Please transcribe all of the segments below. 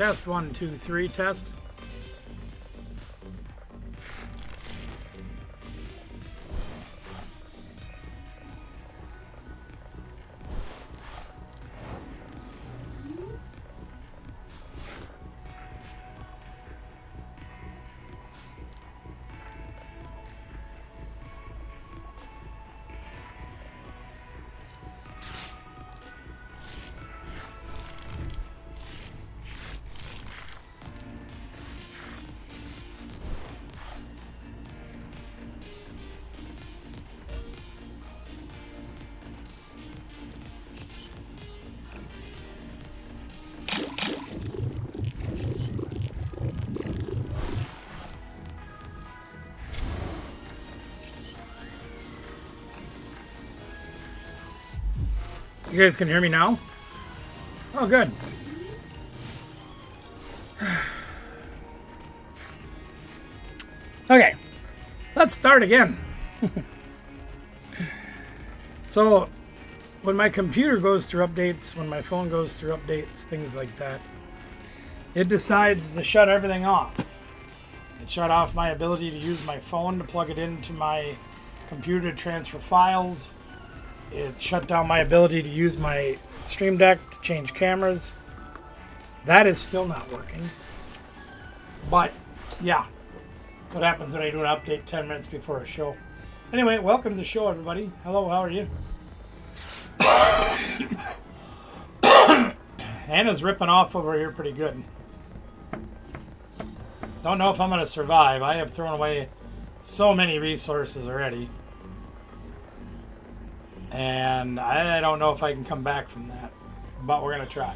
Test 1, 2, 3, test. You guys can hear me now? Oh, good. Okay, let's start again. So, when my computer goes through updates, when my phone goes through updates, things like that, it decides to shut everything off. It shut off my ability to use my phone to plug it into my computer to transfer files. It shut down my ability to use my Stream Deck to change cameras. That is still not working. But, yeah. That's what happens when I do an update 10 minutes before a show. Anyway, welcome to the show, everybody. Hello, how are you? Anna's ripping off over here pretty good. Don't know if I'm going to survive. I have thrown away so many resources already. And I don't know if I can come back from that, but we're going to try.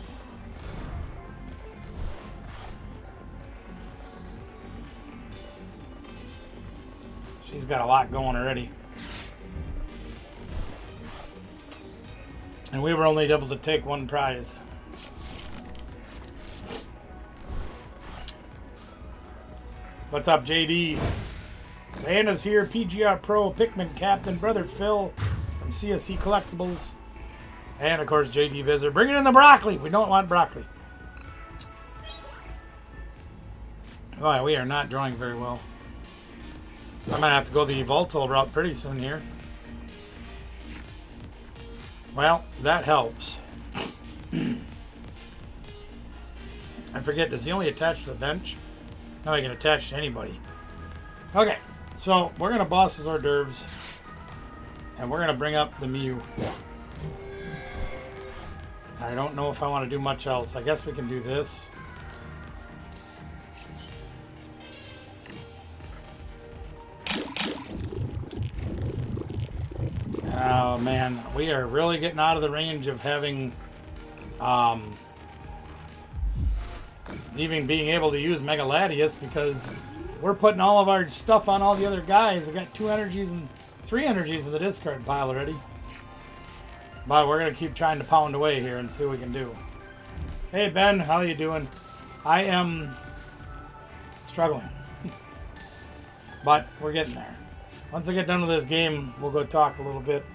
She's got a lot going already. And we were only able to take one prize. What's up, JD? So Anna's here, PGR Pro, Pikmin Captain, Brother Phil from CSC Collectibles, and of course JD Visitor. Bring it in the broccoli. We don't want broccoli. Oh, yeah, we are not drawing very well. I'm gonna have to go the volatile route pretty soon here. Well, that helps. I forget, does he only attach to the bench? No, he can attach to anybody. Okay, so we're gonna boss his hors d'oeuvres. And we're going to bring up the Mew. I don't know if I want to do much else. I guess we can do this. Oh man, we are really getting out of the range of having even being able to use Mega Latius, because we're putting all of our stuff on all the other guys. I got 2 energies and 3 energies in the discard pile already. But we're going to keep trying to pound away here and see what we can do. Hey Ben, how you doing? I am struggling. But we're getting there. Once I get done with this game, we'll go talk a little bit.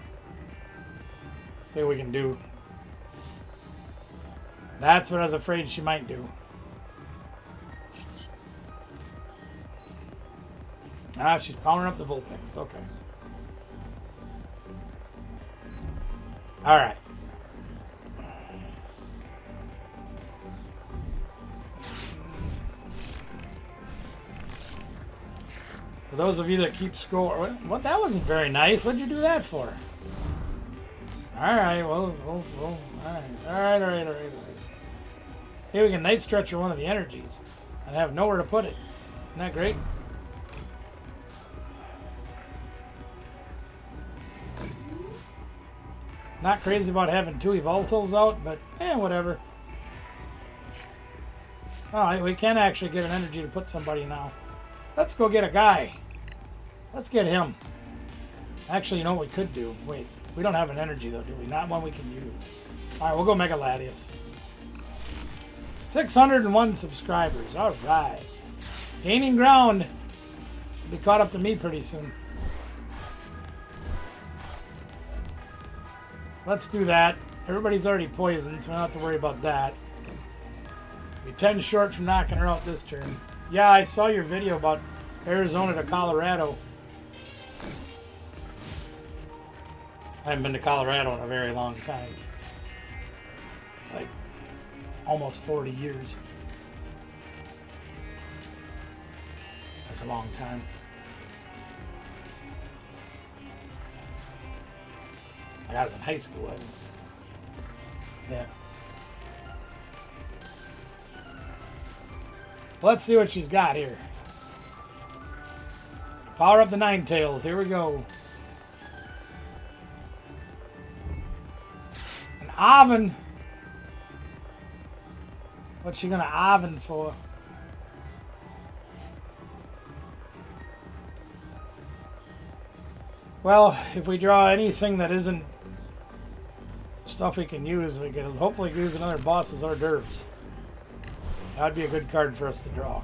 See what we can do. That's what I was afraid she might do. Ah, she's powering up the Vulpix. Okay. All right. For those of you that keep score, what? That wasn't very nice. What'd you do that for? All right. Well. All right. Hey, we can Night Stretcher one of the energies and have nowhere to put it. Isn't that great? Not crazy about having 2 Evoltals out, but whatever. Oh, we can actually get an energy to put somebody now. Let's go get a guy. Let's get him. Actually, you know what we could do? Wait, we don't have an energy though, do we? Not one we can use. All right, we'll go Mega Latius. 601 subscribers. All right. Gaining ground. Be caught up to me pretty soon. Let's do that. Everybody's already poisoned, so we don't have to worry about that. Be 10 short from knocking her out this turn. Yeah, I saw your video about Arizona to Colorado. I haven't been to Colorado in a very long time. Like, almost 40 years. That's a long time. Like I was in high school. Yeah. Let's see what she's got here. Power up the Nine Tails. Here we go. An oven. What's she gonna oven for? Well, if we draw anything that isn't stuff we can use, we can hopefully use another boss's hors d'oeuvres. That'd be a good card for us to draw.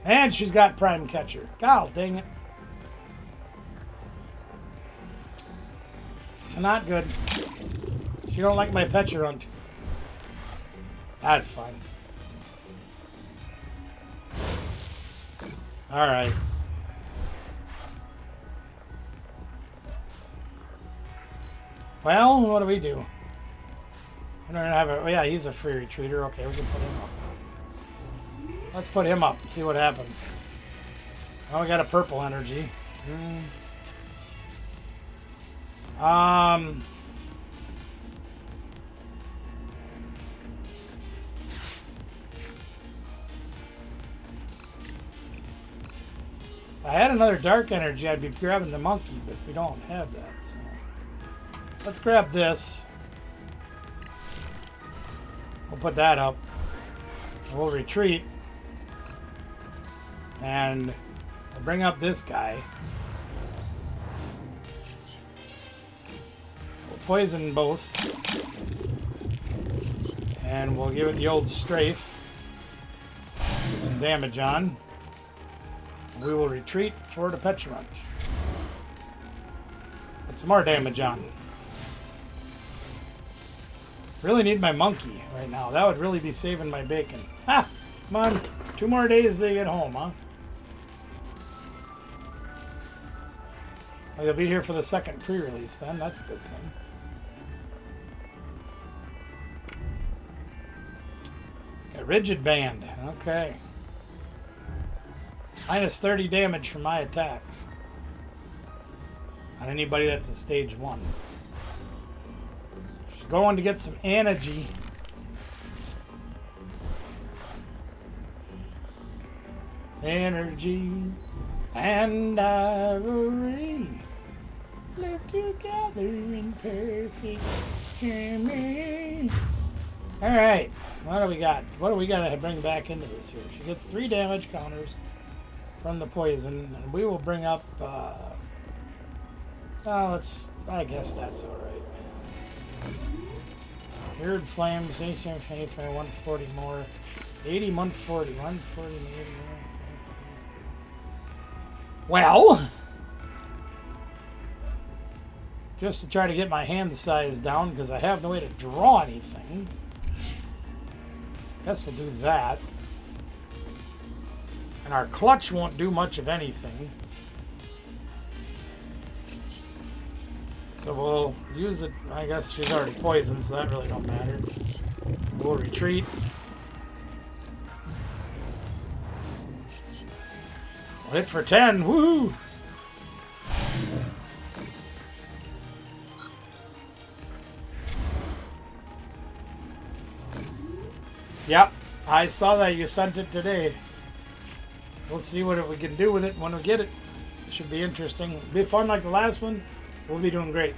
And she's got Prime Catcher. God dang it. It's not good. She don't like my Petulant. That's fine. Alright. Well, what do we do? I don't have a... Oh, yeah, he's a free retreater. Okay, we can put him up. Let's put him up and see what happens. Oh, we got a purple energy. I had another dark energy, I'd be grabbing the monkey, but we don't have that, so... Let's grab this. We'll put that up. We'll retreat. And we'll bring up this guy. We'll poison both. And we'll give it the old strafe. Get some damage on. We will retreat for the Petulant. Get some more damage on. Really need my monkey right now. That would really be saving my bacon. Ha! Come on. 2 more days to get home, huh? Well, you'll be here for the second pre-release then. That's a good thing. A rigid band. Okay. Minus 30 damage from my attacks. On anybody that's a stage 1. She's going to get some energy. Energy and ivory live together in perfect harmony. Alright, what do we got? What do we got to bring back into this here? She gets 3 damage counters from the poison, and we will bring up, I guess that's alright. Weird Flames, 140 more, 80, 140, 140, 80, well, just to try to get my hand size down, because I have no way to draw anything. Guess we'll do that. And our clutch won't do much of anything. So we'll use it. I guess she's already poisoned, so that really don't matter. We'll retreat. We'll hit for 10. Woohoo! Yep, I saw that you sent it today. We'll see what we can do with it when we get it. It should be interesting. It'll be fun like the last one. We'll be doing great.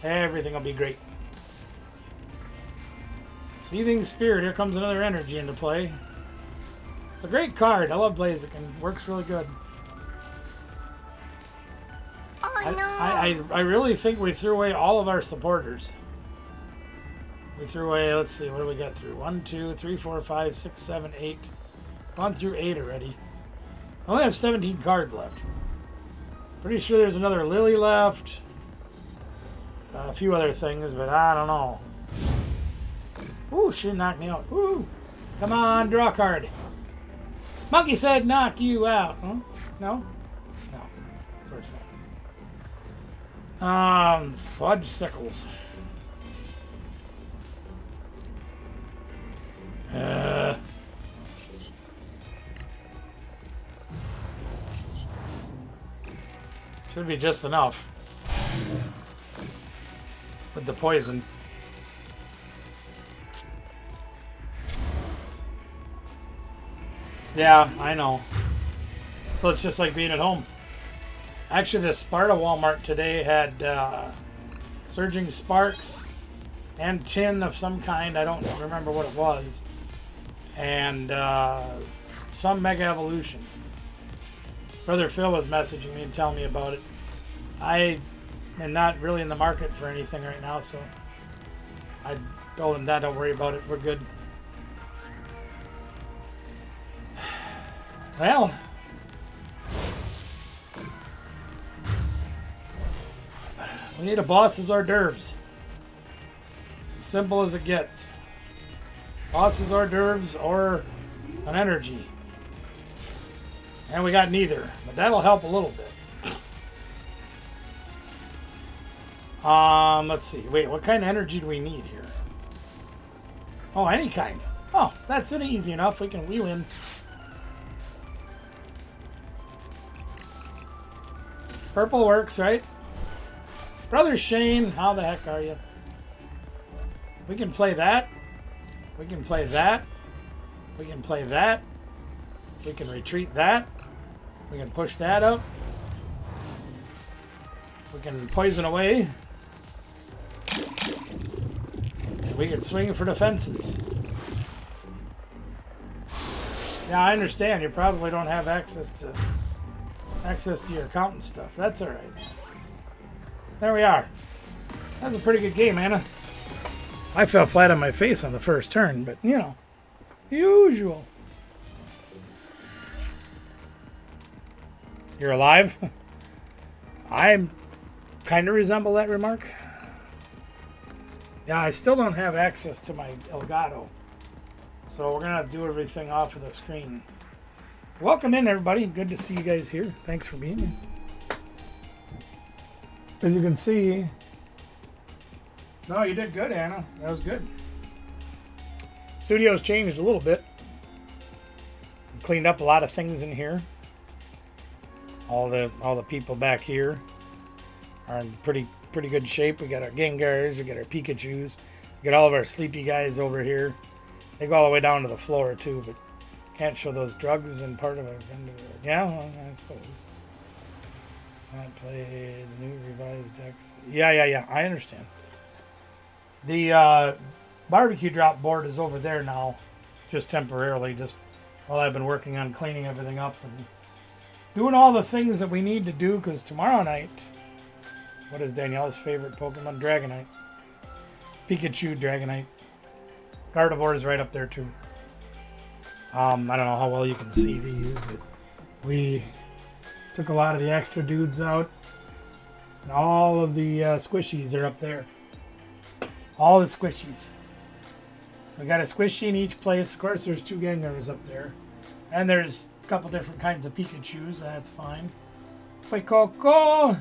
Everything will be great. Seething Spirit. Here comes another energy into play. It's a great card. I love Blaziken. Works really good. Oh no! I really think we threw away all of our supporters. We threw away, let's see, what do we got through? 1, 2, 3, 4, 5, 6, 7, 8. Gone through 8 already. I only have 17 cards left. Pretty sure there's another Lily left. A few other things, but I don't know. Ooh, she knocked me out. Ooh. Come on, draw a card. Monkey said knock you out. Huh? No? No. Of course not. Fudge sickles. Should be just enough. With the poison. Yeah, I know. So it's just like being at home. Actually, the Sparta Walmart today had surging sparks and tin of some kind. I don't remember what it was. And some mega evolution. Brother Phil was messaging me and telling me about it. I am not really in the market for anything right now, so I told him that. Don't worry about it. We're good. Well, we need a boss's hors d'oeuvres. It's as simple as it gets. Boss's hors d'oeuvres or an energy. And we got neither, but that'll help a little bit. Let's see. Wait, what kind of energy do we need here? Oh, any kind. Oh, that's it, easy enough. We win. Purple works, right? Brother Shane, how the heck are you? We can play that. We can play that. We can play that. We can retreat that. We can push that up. We can poison away. And we can swing for the fences. Yeah, I understand. You probably don't have access to your account and stuff. That's all right. There we are. That was a pretty good game, Anna. I fell flat on my face on the first turn, but you know, usual. You're alive? I kind of resemble that remark. Yeah, I still don't have access to my Elgato. So we're going to do everything off of the screen. Welcome in, everybody. Good to see you guys here. Thanks for being here. As you can see... No, you did good, Anna. That was good. Studio's changed a little bit. Cleaned up a lot of things in here. All the people back here are in pretty good shape. We got our Gengars, we got our Pikachus, we got all of our sleepy guys over here. They go all the way down to the floor too, but can't show those drugs and part of it. Yeah, well, I suppose. I played the new revised decks. Yeah. I understand. The barbecue drop board is over there now, just temporarily, just while I've been working on cleaning everything up and doing all the things that we need to do, because tomorrow night, what is Danielle's favorite Pokemon? Dragonite. Pikachu, Dragonite. Gardevoir is right up there too. I don't know how well you can see these, but we took a lot of the extra dudes out. And all of the squishies are up there. All the squishies. So we got a squishy in each place. Of course, there's 2 Gengars up there. And there's a couple different kinds of Pikachus. That's fine. Coco.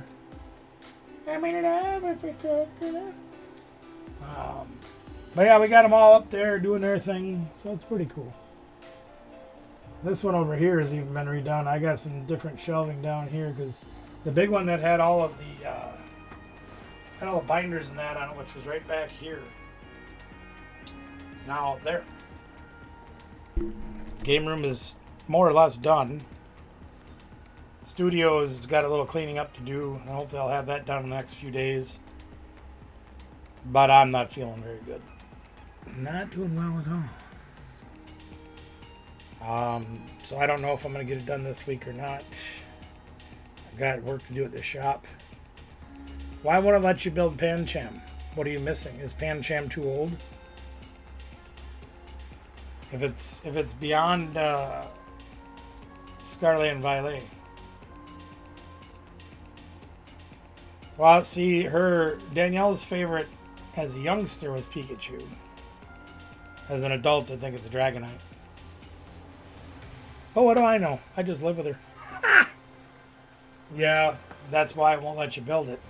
But yeah, we got them all up there doing their thing. So it's pretty cool. This one over here has even been redone. I got some different shelving down here because the big one that had all of the binders and that on it, which was right back here, is now out there. Game room is more or less done. The studio has got a little cleaning up to do. I hopefully I'll have that done in the next few days. But I'm not feeling very good. Not doing well at all. So I don't know if I'm going to get it done this week or not. I've got work to do at the shop. Why won't it let you build Pancham? What are you missing? Is Pancham too old? If it's beyond Scarlet and Violet. Well, see, Danielle's favorite as a youngster was Pikachu. As an adult, I think it's Dragonite. But what do I know? I just live with her. Yeah, that's why I won't let you build it.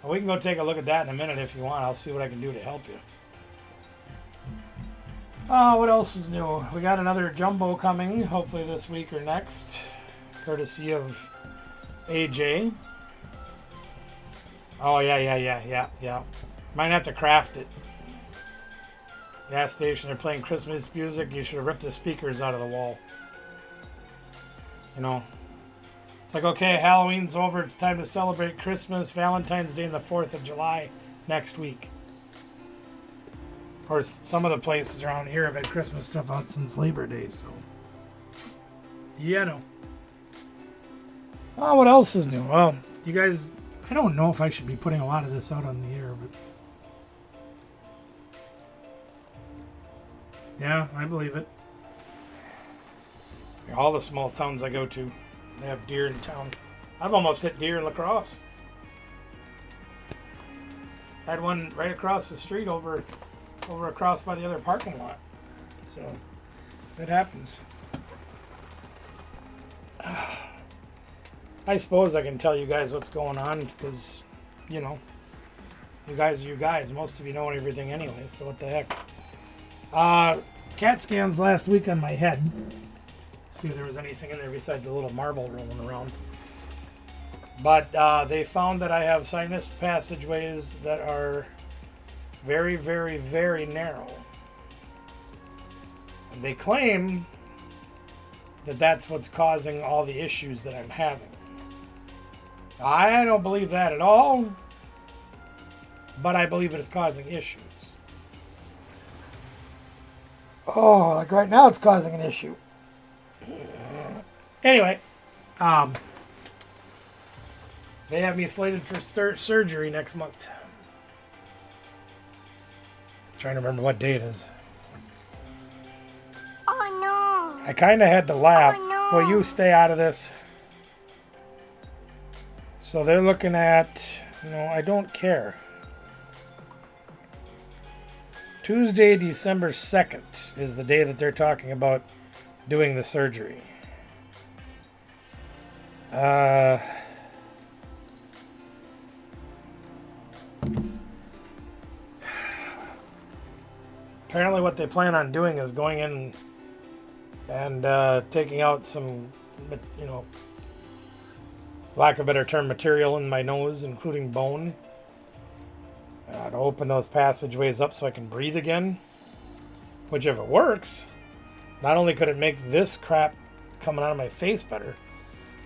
We can go take a look at that in a minute if you want. I'll see what I can do to help you. Oh, what else is new? We got another jumbo coming, hopefully this week or next, courtesy of AJ. Oh, yeah. Might have to craft it. Gas station, they're playing Christmas music. You should have ripped the speakers out of the wall. You know, it's like, okay, Halloween's over. It's time to celebrate Christmas, Valentine's Day, and the 4th of July next week. Of course, some of the places around here have had Christmas stuff out since Labor Day, so. Yeah, no. Oh, what else is new? Well, you guys, I don't know if I should be putting a lot of this out on the air, but. Yeah, I believe it. All the small towns I go to, they have deer in town. I've almost hit deer in La Crosse. Had one right across the street over across by the other parking lot. So, it happens. I suppose I can tell you guys what's going on because, you know, you guys are you guys. Most of you know everything anyway, so what the heck. CAT scans last week on my head. See if there was anything in there besides a little marble rolling around. But they found that I have sinus passageways that are very, very, very narrow. And they claim that that's what's causing all the issues that I'm having. I don't believe that at all, but I believe it's causing issues. Oh, like right now it's causing an issue. Anyway, they have me slated for surgery next month. Trying to remember what day it is. Oh no! I kind of had to laugh. Oh, no. Will you stay out of this? So they're looking at, no, I don't care. Tuesday, December 2nd is the day that they're talking about doing the surgery. Apparently what they plan on doing is going in and taking out some, you know, lack of a better term, material in my nose, including bone, to open those passageways up so I can breathe again. Which, if it works, not only could it make this crap coming out of my face better,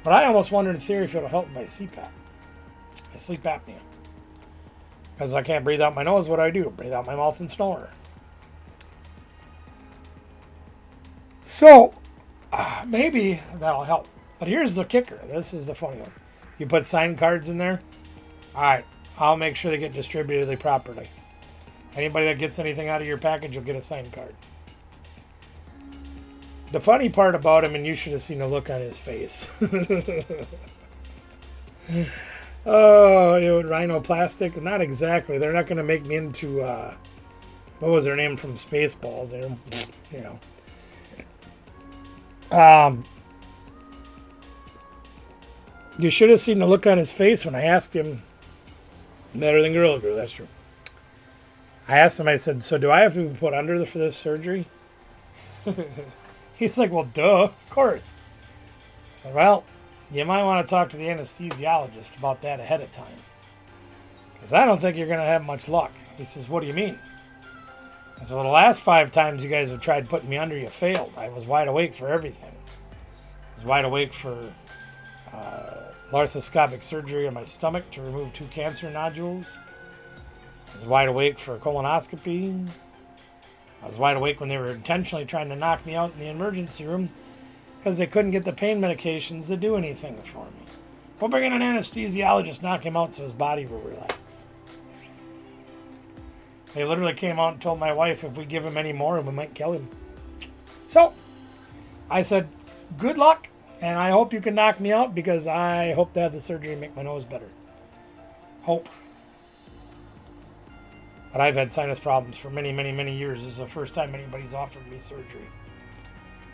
but I almost wonder in theory if it'll help my CPAP, my sleep apnea. Because I can't breathe out my nose, what do? Breathe out my mouth and snore. So, maybe that'll help. But here's the kicker. This is the funny one. You put sign cards in there. All right. I'll make sure they get distributed properly. Anybody that gets anything out of your package will get a sign card. The funny part about him, and you should have seen the look on his face. Oh, it would rhinoplastic. Not exactly. They're not going to make me into, what was their name from Spaceballs? You know. You should have seen the look on his face when I asked him. Better than Gorilla Glue, that's true. I asked him, I said, so do I have to be put under for this surgery? He's like, well, duh, of course. I said, well, you might want to talk to the anesthesiologist about that ahead of time. Because I don't think you're going to have much luck. He says, what do you mean? I said, well, the last 5 times you guys have tried putting me under, you failed. I was wide awake for everything. I was wide awake for arthroscopic surgery on my stomach to remove 2 cancer nodules. I was wide awake for a colonoscopy. I was wide awake when they were intentionally trying to knock me out in the emergency room because they couldn't get the pain medications to do anything for me. We'll bring in an anesthesiologist, knock him out so his body will relax. They literally came out and told my wife if we give him any more, we might kill him. So, I said, good luck, and I hope you can knock me out because I hope to have the surgery and make my nose better. Hope. But I've had sinus problems for many, many, many years. This is the first time anybody's offered me surgery.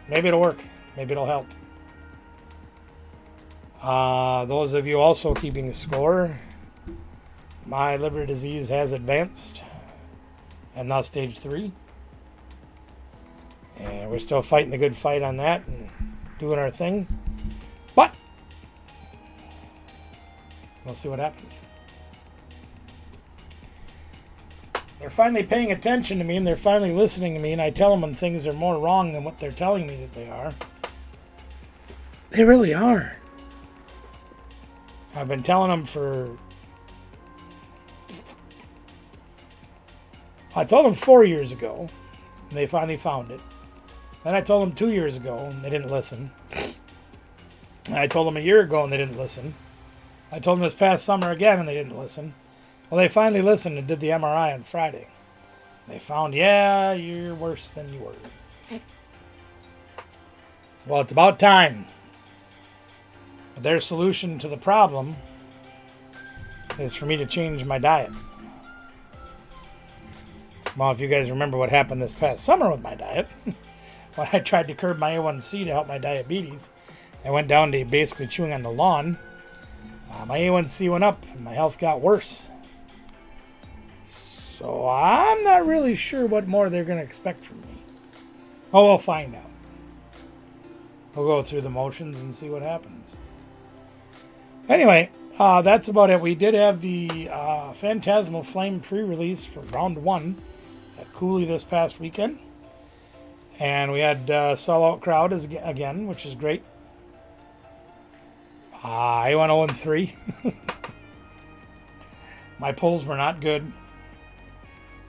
Maybe it'll work. Maybe it'll help. Those of you also keeping score, my liver disease has advanced and now stage 3. And we're still fighting the good fight on that and doing our thing. But we'll see what happens. They're finally paying attention to me and they're finally listening to me, and I tell them when things are more wrong than what they're telling me that they are. They really are. I've been telling them I told them 4 years ago, and they finally found it. Then I told them 2 years ago, and they didn't listen. And I told them a year ago, and they didn't listen. I told them this past summer again, and they didn't listen. Well, they finally listened and did the MRI on Friday. They found, yeah, you're worse than you were. Well, it's about time. But their solution to the problem is for me to change my diet. Well, if you guys remember what happened this past summer with my diet, when I tried to curb my A1C to help my diabetes, I went down to basically chewing on the lawn. My A1C went up and my health got worse. So I'm not really sure what more they're going to expect from me. Oh, we'll find out. We'll go through the motions and see what happens. Anyway, that's about it. We did have the Phantasmal Flame pre-release for round 1 at Cooley this past weekend. And we had sellout crowd again, which is great. I went 0-3. My pulls were not good.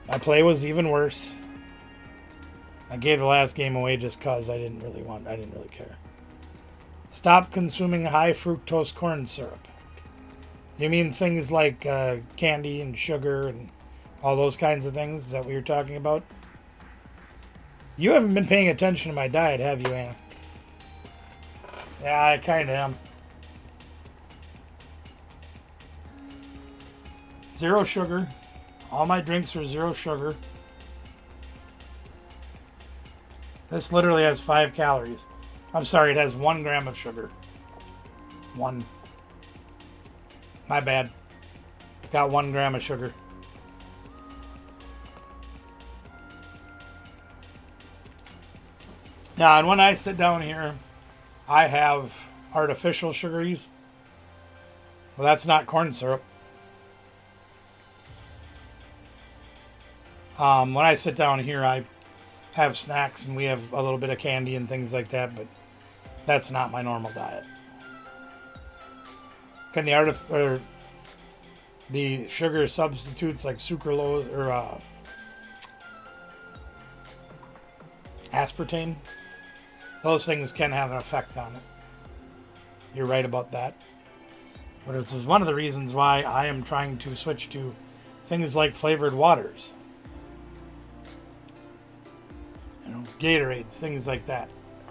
My play was even worse. I gave the last game away just because I didn't really care. Stop consuming high fructose corn syrup. You mean things like candy and sugar and all those kinds of things? Is that what you're talking about? You haven't been paying attention to my diet, have you, Anna? Yeah, I kind of am. 0 sugar. All my drinks are 0 sugar. This literally has 5 calories. I'm sorry, it has 1 gram of sugar. 1. My bad. It's got 1 gram of sugar. Now, and when I sit down here, I have artificial sugaries. Well, that's not corn syrup. When I sit down here, I have snacks and we have a little bit of candy and things like that, but that's not my normal diet. Can the sugar substitutes like sucralose or aspartame, those things can have an effect on it. You're right about that. But this is one of the reasons why I am trying to switch to things like flavored waters. Gatorades, things like that.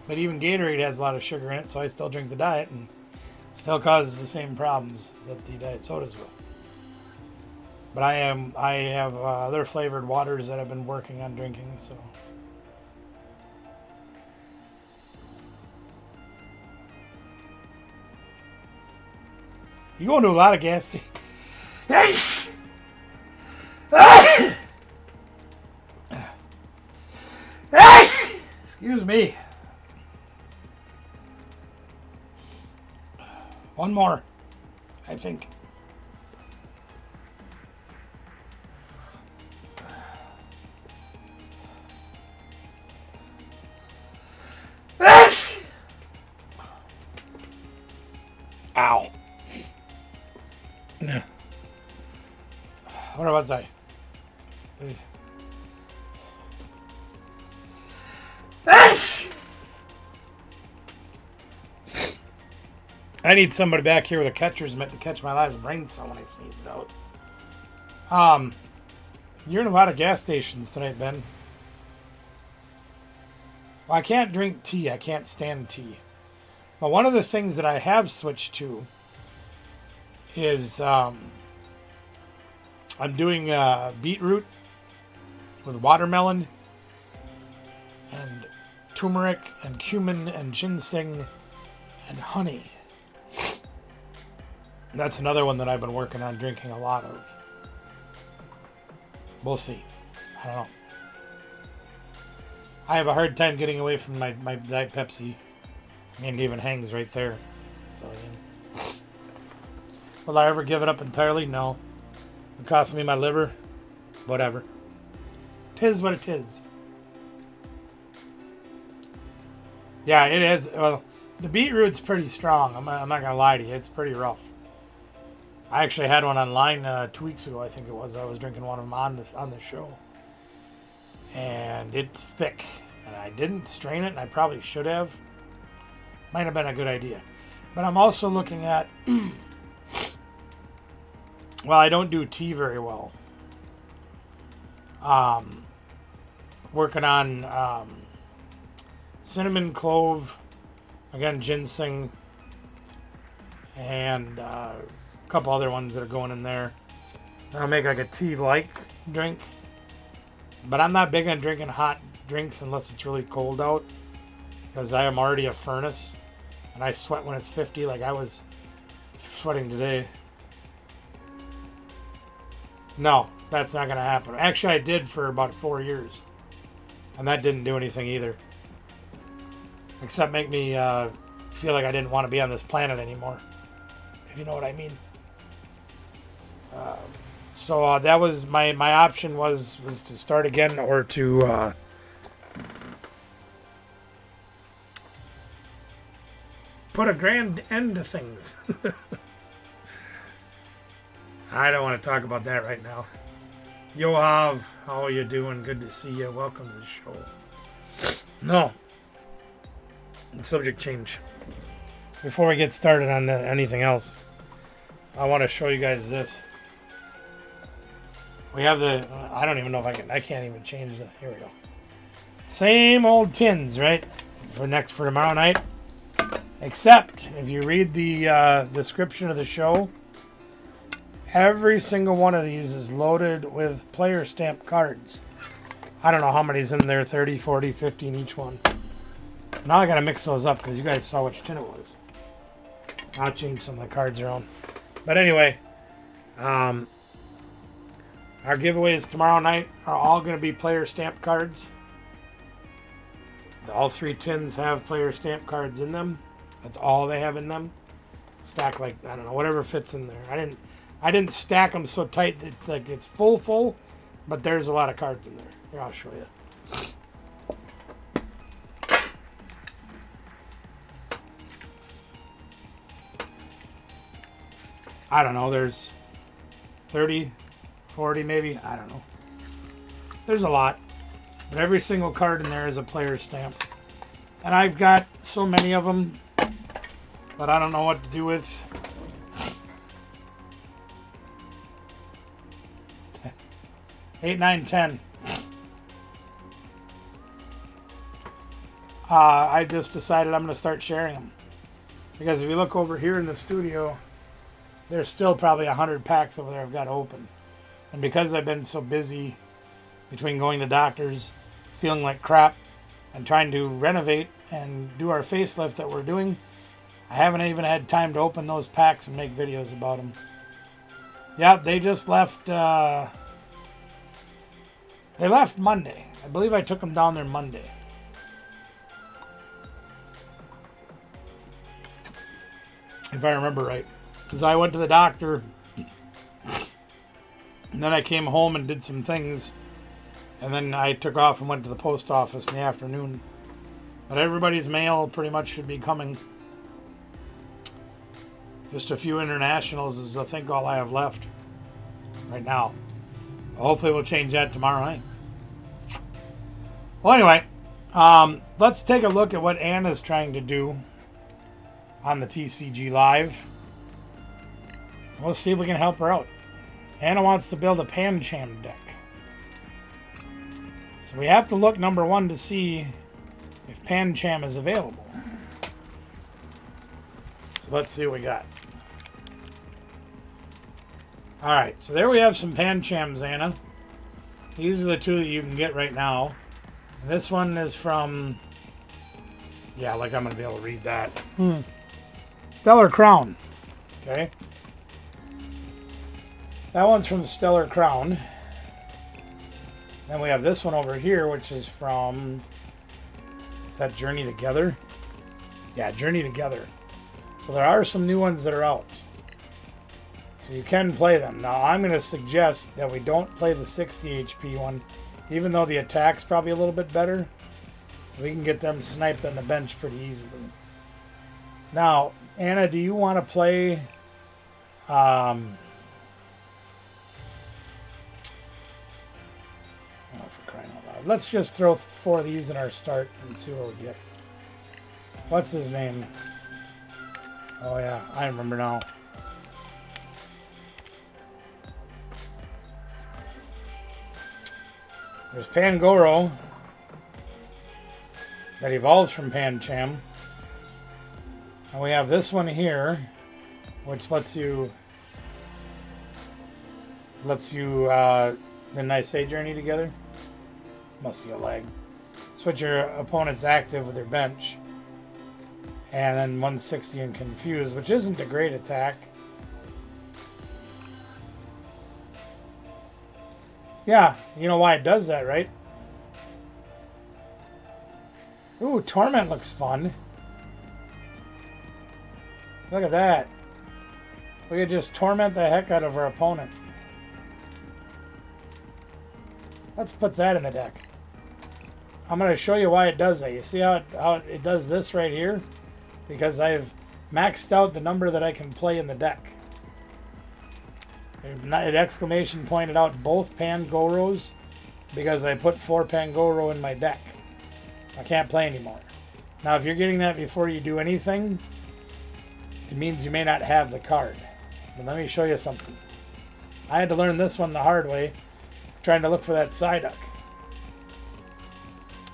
But even Gatorade has a lot of sugar in it, so I still drink the diet and still causes the same problems that the diet sodas will. But I have other flavored waters that I've been working on drinking, so. You go into a lot of gas stations. Excuse me. One more, I think. Ow. Where was I? I need somebody back here with a catcher's mitt to catch my last brain cell when I sneeze it out. You're in a lot of gas stations tonight, Ben. Well, I can't drink tea. I can't stand tea. But one of the things that I have switched to is I'm doing beetroot with watermelon and turmeric and cumin and ginseng and honey. That's another one that I've been working on drinking a lot of. We'll see. I don't know. I have a hard time getting away from my Diet Pepsi. And it even hangs right there. So, will I ever give it up entirely? No. It cost me my liver. Whatever. 'Tis what it is. Yeah, it is. Well, the beetroot's pretty strong. I'm not going to lie to you. It's pretty rough. I actually had one online 2 weeks ago, I think it was. I was drinking one of them on the show. And it's thick. And I didn't strain it, and I probably should have. Might have been a good idea. But I'm also looking at... well, I don't do tea very well. Working on cinnamon, clove, again, ginseng, and a couple other ones that are going in there. That'll make like a tea-like drink. But I'm not big on drinking hot drinks unless it's really cold out, because I am already a furnace and I sweat when it's 50, like I was sweating today. No, that's not going to happen. Actually, I did for about 4 years, and that didn't do anything either, except make me feel like I didn't want to be on this planet anymore, if you know what I mean. So that was my option was to start again, or to put a grand end to things. I don't want to talk about that right now. Yoav, how are you doing? Good to see you. Welcome to the show. No. Subject change. Before we get started on anything else, I want to show you guys this. We have the... I don't even know if I can't even change the... Here we go. Same old tins, right? For tomorrow night. Except, if you read the description of the show, every single one of these is loaded with player stamp cards. I don't know how many's in there, 30, 40, 50 in each one. Now I gotta mix those up because you guys saw which tin it was. I'll change some of the cards around. But anyway, our giveaways tomorrow night are all going to be player stamp cards. All 3 tins have player stamp cards in them. That's all they have in them. Stack like, I don't know, whatever fits in there. I didn't stack them so tight that like it's full, but there's a lot of cards in there. Here, I'll show you. I don't know, there's 30, 40 maybe, I don't know. There's a lot, but every single card in there is a player stamp. And I've got so many of them that I don't know what to do with. 8, 9, 10. I just decided I'm going to start sharing them. Because if you look over here in the studio, there's still probably 100 packs over there I've got open. And because I've been so busy between going to doctors, feeling like crap, and trying to renovate and do our facelift that we're doing, I haven't even had time to open those packs and make videos about them. Yeah, they just left, they left Monday. I believe I took them down there Monday. If I remember right. Because I went to the doctor, and then I came home and did some things, and then I took off and went to the post office in the afternoon. But everybody's mail pretty much should be coming. Just a few internationals is I think all I have left right now. Hopefully we'll change that tomorrow night. Well, anyway, let's take a look at what Anna's trying to do on the TCG Live. We'll see if we can help her out. Anna wants to build a Pancham deck. So we have to look, number one, to see if Pancham is available. So let's see what we got. Alright, so there we have some Panchams, Anna. These are the two that you can get right now. And this one is from... Yeah, like I'm going to be able to read that. Stellar Crown. Okay. That one's from Stellar Crown. Then we have this one over here, which is from... Is that Journey Together? Yeah, Journey Together. So there are some new ones that are out. So you can play them. Now I'm going to suggest that we don't play the 60 HP one. Even though the attack's probably a little bit better. We can get them sniped on the bench pretty easily. Now, Anna, do you want to play... Oh, for crying out loud. Let's just throw 4 of these in our start and see what we get. What's his name? Oh yeah, I remember now. There's Pangoro that evolves from Pancham. And we have this one here, which lets you didn't I say Journey Together? Must be a lag. Switch your opponent's active with their bench. And then 160 and Confuse, which isn't a great attack. Yeah, you know why it does that, right? Ooh, Torment looks fun. Look at that. We could just torment the heck out of our opponent. Let's put that in the deck. I'm going to show you why it does that. You see how it does this right here? Because I've maxed out the number that I can play in the deck. It exclamation pointed out both Pangoros because I put 4 Pangoro in my deck. I can't play anymore. Now, if you're getting that before you do anything, it means you may not have the card. But let me show you something. I had to learn this one the hard way, trying to look for that Psyduck.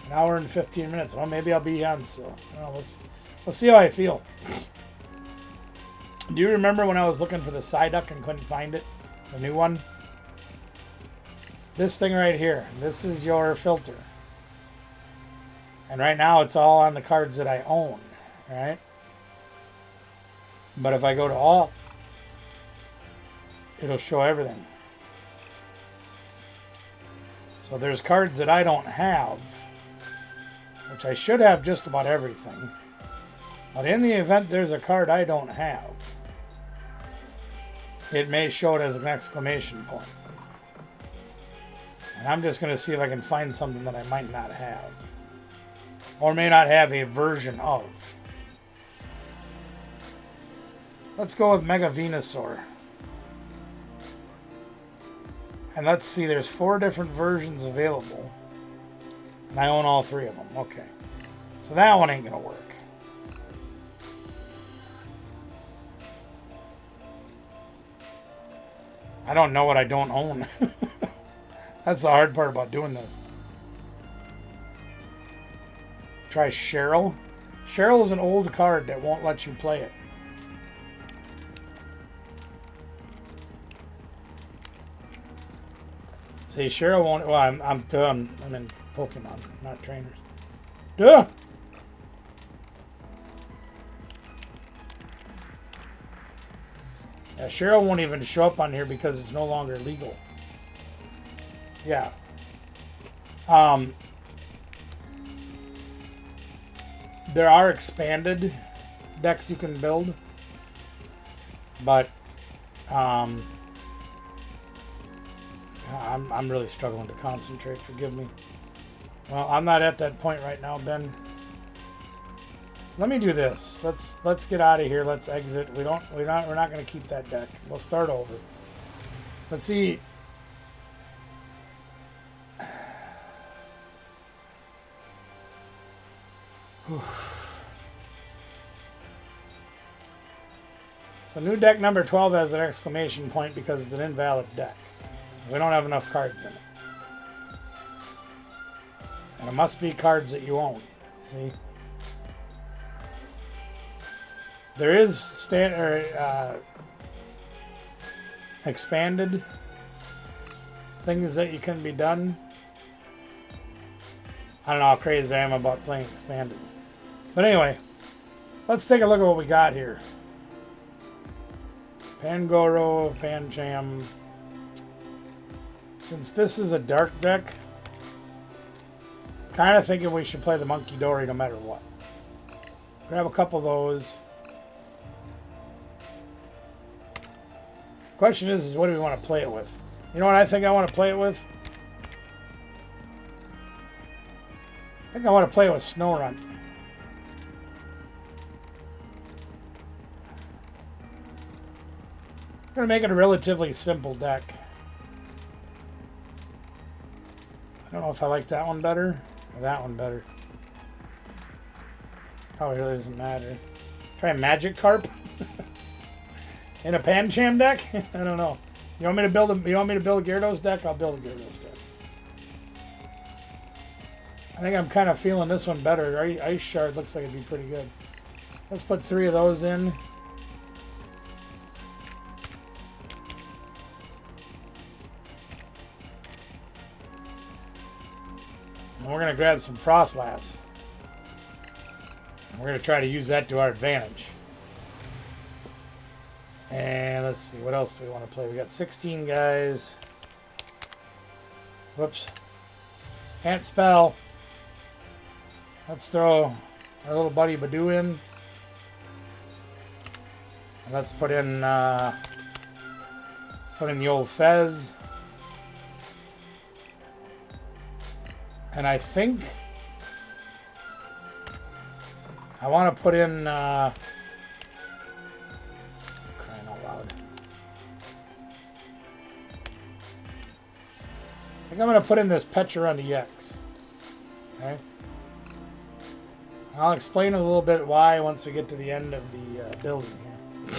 An hour and 15 minutes. Well, maybe I'll be on still. I don't know, we'll see how I feel. Do you remember when I was looking for the Psyduck and couldn't find it? The new one? This thing right here. This is your filter. And right now it's all on the cards that I own. Right? But if I go to Alt, it'll show everything. So there's cards that I don't have, which I should have just about everything. But in the event there's a card I don't have, it may show it as an exclamation point. And I'm just going to see if I can find something that I might not have. Or may not have a version of. Let's go with Mega Venusaur. And let's see, there's 4 different versions available. And I own all 3 of them. Okay. So that one ain't going to work. I don't know what I don't own. That's the hard part about doing this. Try Cheryl. Cheryl is an old card that won't let you play it. See, Cheryl won't... Well, I'm in Pokemon, not trainers. Duh! Yeah, Cheryl won't even show up on here because it's no longer legal. Yeah. There are expanded decks you can build, but I'm really struggling to concentrate. Forgive me. Well, I'm not at that point right now, Ben. Let me do this. Let's get out of here. Let's exit. We're not going to keep that deck. We'll start over. Let's see. So new deck number 12 has an exclamation point because it's an invalid deck. So we don't have enough cards in it. And it must be cards that you own. See? There is expanded things that you can be done. I don't know how crazy I am about playing expanded. But anyway, let's take a look at what we got here. Pangoro, Pancham. Since this is a dark deck, kind of thinking we should play the Monkey Dory no matter what. Grab a couple of those. Question is what do we want to play it with? You know what I think I want to play it with? I think I want to play it with Snowrun. I'm going to make it a relatively simple deck. I don't know if I like that one better or that one better. Probably really doesn't matter. Try Magic Carp in a Pancham deck. I don't know. You want me to build a Gyarados deck? I'll build a Gyarados deck. I think I'm kind of feeling this one better. Ice Shard looks like it'd be pretty good. Let's put 3 of those in. And we're going to grab some Frostlass. We're going to try to use that to our advantage. And let's see, what else do we want to play? We got 16 guys. Whoops. Can't spell. Let's throw our little buddy Badoo in. And let's put in the old Fez. And I think I want to put in crying out loud. I think I'm going to put in this Pecharunt EX. Okay. I'll explain a little bit why once we get to the end of the building here.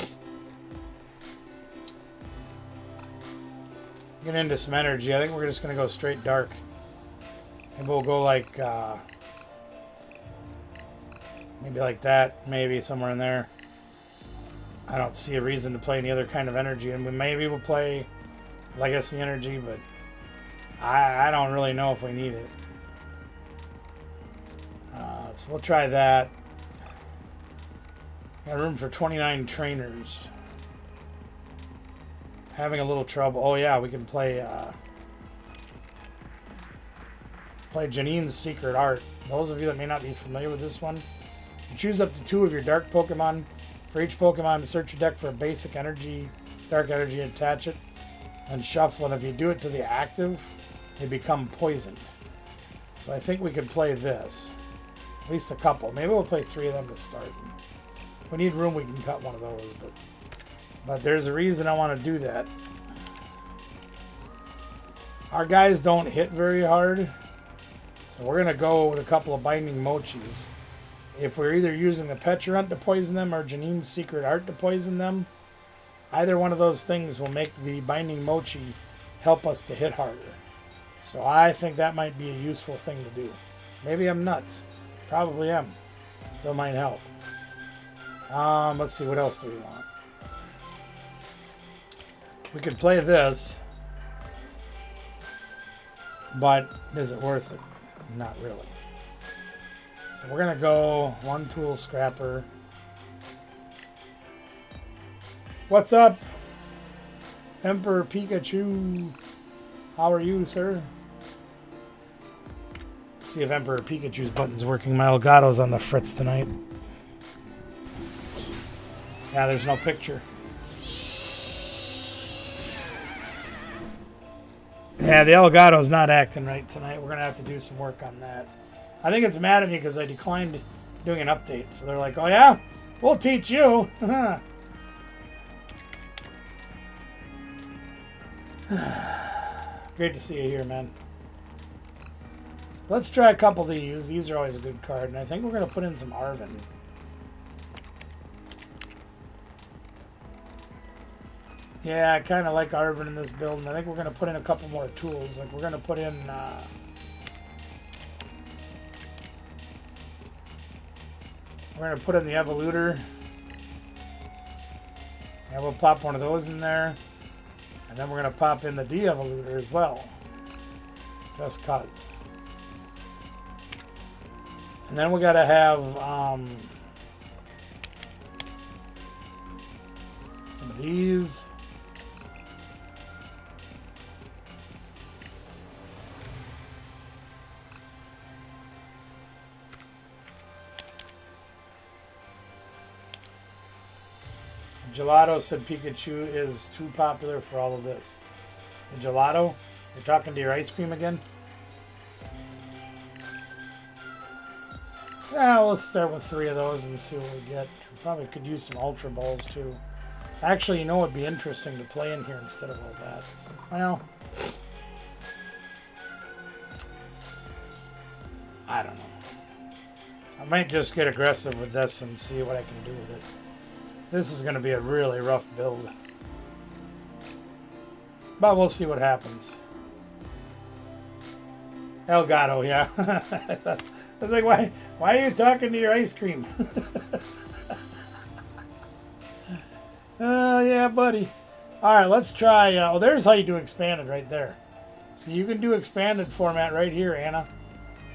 Get into some energy. I think we're just going to go straight dark. And we'll go like, maybe like that, maybe somewhere in there. I don't see a reason to play any other kind of energy. And maybe we'll play Legacy Energy, but I don't really know if we need it. So we'll try that. Got room for 29 trainers. Having a little trouble. Oh yeah, we can play Janine's Secret Art. Those of you that may not be familiar with this one, you choose up to 2 of your dark Pokemon. For each Pokemon, search your deck for a basic energy, dark energy, attach it, and shuffle. And if you do it to the active, they become poisoned. So I think we could play this. At least a couple. Maybe we'll play 3 of them to start. If we need room, we can cut one of those. But there's a reason I want to do that. Our guys don't hit very hard. So we're going to go with a couple of Binding Mochis. If we're either using the Pecharunt to poison them or Janine's Secret Art to poison them, either one of those things will make the Binding Mochi help us to hit harder. So I think that might be a useful thing to do. Maybe I'm nuts. Probably am. Still might help. Let's see, what else do we want? We could play this, but is it worth it? Not really. So we're going to go 1 Tool Scrapper. What's up, Emperor Pikachu? How are you, sir? Let's see if Emperor Pikachu's button's working. My Elgato's on the fritz tonight. Yeah, there's no picture. Yeah, the Elgato's not acting right tonight. We're going to have to do some work on that. I think it's mad at me because I declined doing an update. So they're like, oh yeah? We'll teach you. Great to see you here, man. Let's try a couple of these. These are always a good card. And I think we're going to put in some Arven. Yeah, I kind of like Arven in this build. And I think we're going to put in a couple more tools. Like we're going to put in... we're going to put in the Evoluter. And we'll pop one of those in there. And then we're going to pop in the De-Evoluter as well. Just cause. And then we gotta have some of these. Gelato said Pikachu is too popular for all of this. The gelato? You're talking to your ice cream again? Yeah, let's start with 3 of those and see what we get. We probably could use some Ultra Balls too. Actually, you know what would be interesting to play in here instead of all that? Well, I don't know. I might just get aggressive with this and see what I can do with it. This is going to be a really rough build. But we'll see what happens. Elgato, yeah. I was like, why are you talking to your ice cream? Yeah, buddy. All right, let's try. Oh, there's how you do expanded right there. So you can do expanded format right here, Anna,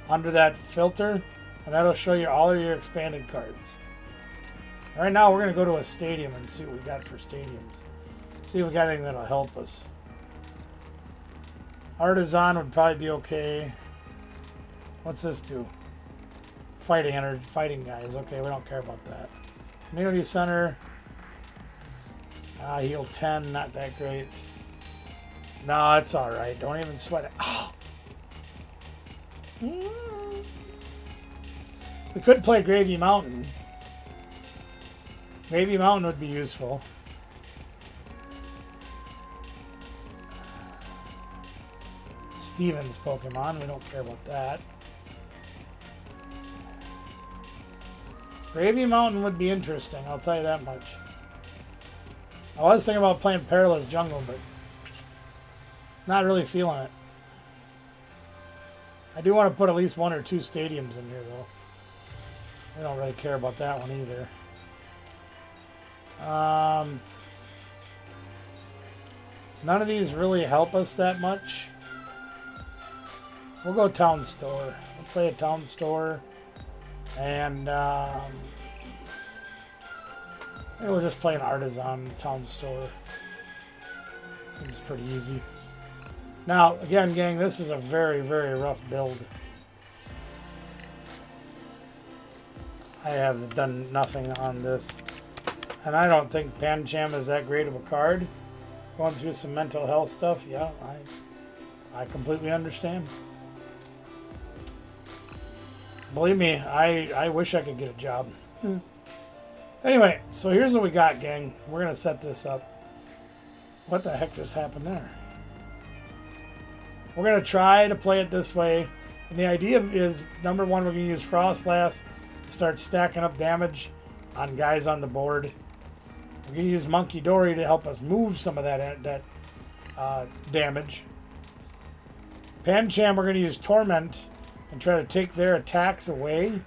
under that filter, and that'll show you all of your expanded cards. Right now, we're going to go to a stadium and see what we got for stadiums. See if we got anything that'll help us. Artisan would probably be okay. What's this do? Fighting energy, fighting guys. Okay, we don't care about that. Community center. Heal 10, not that great. No, it's all right. Don't even sweat it. Oh. We could play Gravy Mountain. Gravy Mountain would be useful. Steven's Pokemon, we don't care about that. Gravy Mountain would be interesting, I'll tell you that much. I was thinking about playing Perilous Jungle, but not really feeling it. I do want to put at least 1 or 2 stadiums in here, though. We don't really care about that one either. None of these really help us that much. We'll go Town Store. We'll play a Town Store. And maybe we'll just play an Artisan Town Store. Seems pretty easy. Now, again, gang, this is a very, very rough build. I have done nothing on this. And I don't think Pancham is that great of a card. Going through some mental health stuff, yeah, I completely understand. Believe me, I wish I could get a job. Anyway, so here's what we got, gang. We're going to set this up. What the heck just happened there? We're going to try to play it this way. And the idea is, number one, we're going to use Frostlass to start stacking up damage on guys on the board. We're going to use Monkey Dory to help us move some of that damage. Pancham, we're going to use Torment and try to take their attacks away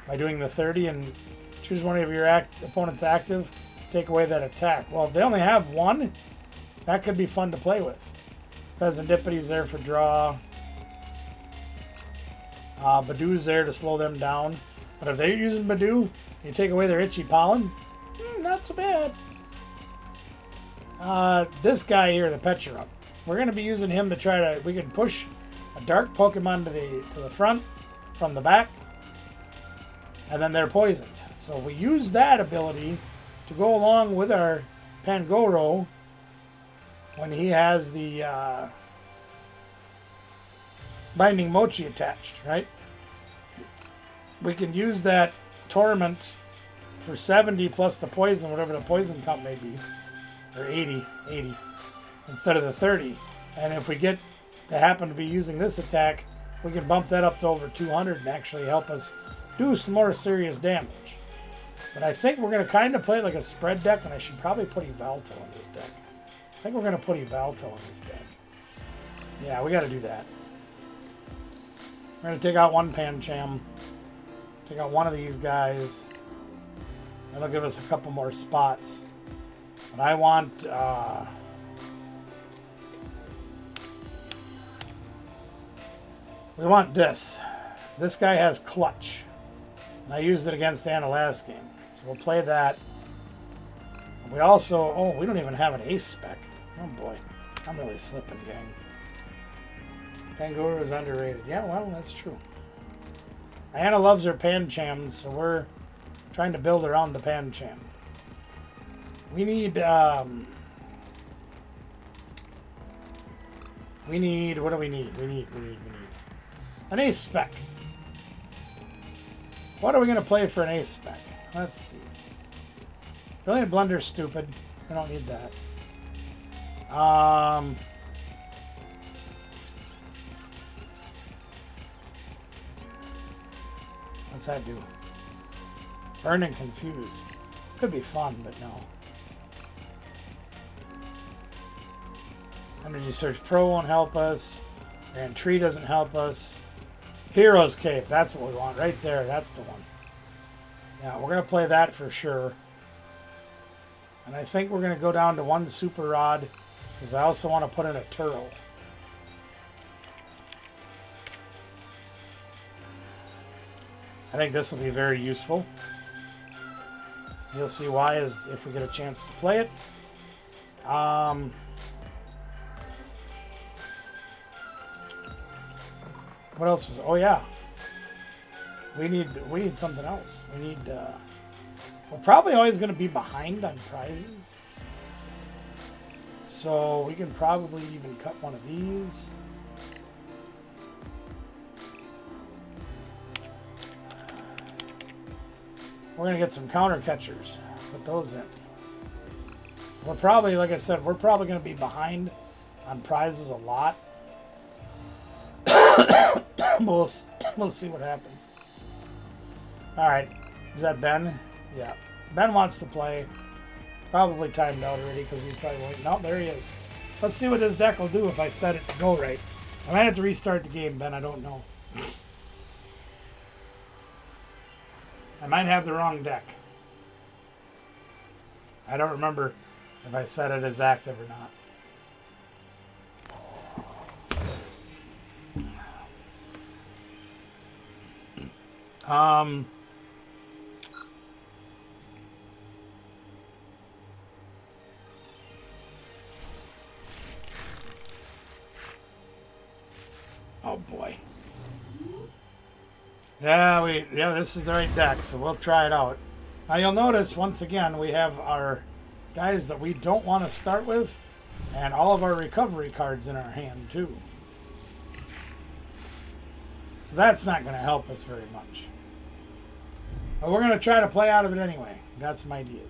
by doing the 30 and choose one of your opponent's active, take away that attack. Well, if they only have 1, that could be fun to play with. Presendipity's there for draw. Badoo's there to slow them down. But if they're using Badoo, you take away their Itchy Pollen, not so bad. This guy here, the Pecharup, we're going to be using him to try to, we can push a dark Pokemon to the front from the back, and then they're poisoned. So if we use that ability to go along with our Pangoro when he has the Binding Mochi attached, right? We can use that Torment for 70 plus the poison, whatever the poison count may be, or 80, instead of the 30. And if we get to happen to be using this attack, we can bump that up to over 200 and actually help us do some more serious damage. But I think we're going to kind of play it like a spread deck, and I should probably put Evalto in this deck. I think we're going to put Evalto in this deck. Yeah, we got to do that. We're going to take out one Pancham, take out one of these guys. That'll give us a couple more spots. But I want... We want this. This guy has clutch. And I used it against Anna last game. So we'll play that. We also... Oh, we don't even have an ace spec. Oh, boy. I'm really slipping, gang. Pangoro is underrated. Yeah, well, that's true. Anna loves her Pancham, so we're trying to build around the Pancham. We need... What do we need? We need an ace spec. What are we going to play for an ace spec? Let's see. Brilliant Blunder's stupid. We don't need that. What's that do? Burn and confuse. Could be fun, but no. Energy Search Pro won't help us. And Tree doesn't help us. Hero's Cape, that's what we want right there. That's the one. Yeah, we're going to play that for sure. And I think we're going to go down to one Super Rod because I also want to put in a Turtle. I think this will be very useful. You'll see why if we get a chance to play it. What else was? Oh yeah, we need something else. We need. We're probably always going to be behind on prizes, so we can probably even cut one of these. We're going to get some counter catchers. Put those in. We're probably, like I said, we're probably going to be behind on prizes a lot. We'll see what happens. All right. Is that Ben? Yeah. Ben wants to play. Probably timed out already because he's probably waiting. No, there he is. Let's see what his deck will do if I set it to go right. I might have to restart the game, Ben. I don't know. I might have the wrong deck. I don't remember if I set it as active or not. Oh boy. Yeah, this is the right deck, so we'll try it out. Now you'll notice once again we have our guys that we don't want to start with, and all of our recovery cards in our hand too. So that's not going to help us very much. But we're going to try to play out of it anyway. Got some ideas.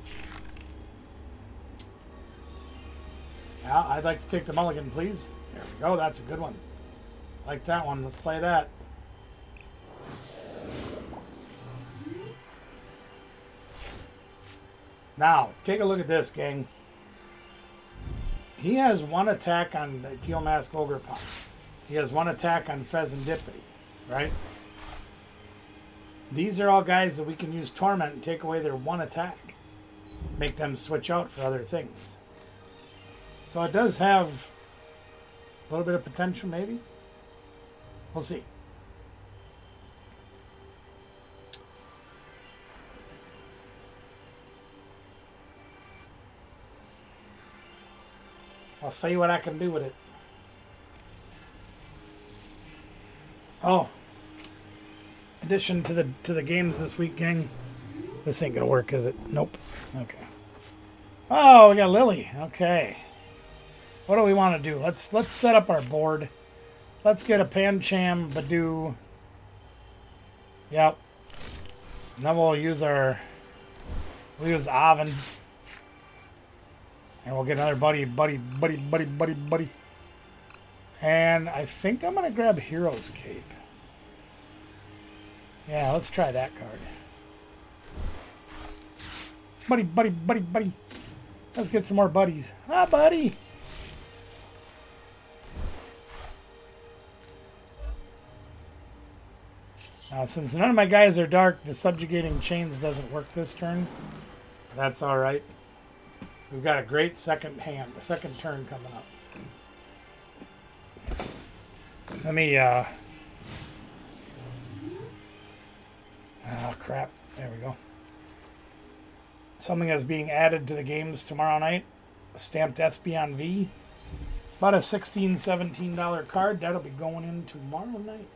Yeah, I'd like to take the mulligan, please. There we go. That's a good one. Like that one. Let's play that. Now, take a look at this, gang. He has one attack on the Teal Mask Ogre Pond. He has one attack on Pheasantipity, right? These are all guys that we can use Torment and take away their one attack. Make them switch out for other things. So it does have a little bit of potential, maybe. We'll see. I'll see what I can do with it. Oh. Addition to the games this week, gang. This ain't gonna work, is it? Nope. Okay. Oh, we got Lily. Okay. What do we want to do? Let's set up our board. Let's get a Pancham, Badu. Yep. And then we'll use Avon. And we'll get another buddy. And I think I'm gonna grab Hero's Cape. Yeah, let's try that card. Buddy. Let's get some more buddies. Ah, buddy. Now, since none of my guys are dark, the Subjugating Chains doesn't work this turn. That's all right. We've got a great second turn coming up. Let me Oh, crap. There we go. Something that's being added to the games tomorrow night. A stamped Espeon V. About a $16, $17 card. That'll be going in tomorrow night.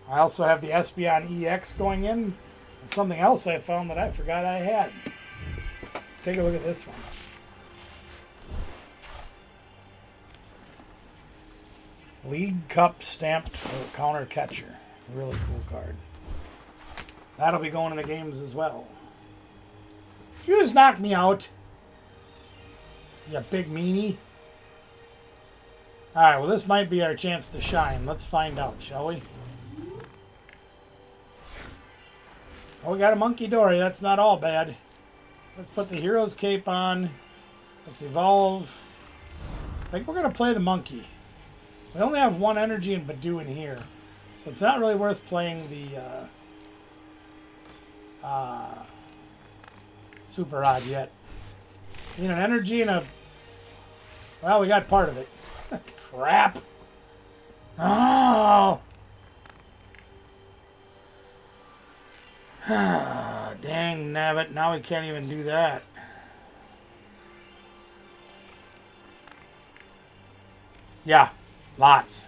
I also have the Espeon EX going in. And something else I found that I forgot I had. Take a look at this one. League Cup stamped counter catcher. Really cool card. That'll be going in the games as well. You just knocked me out. You big meanie. Alright, well this might be our chance to shine. Let's find out, shall we? Oh, we got a Monkey Dory. That's not all bad. Let's put the Hero's Cape on. Let's evolve. I think we're going to play the Monkey. We only have one energy and Badoo in here. So it's not really worth playing the Super Rod yet. Need an energy and a... Well, we got part of it. Crap. Oh! Dang nabbit. Now we can't even do that. Yeah. Lots.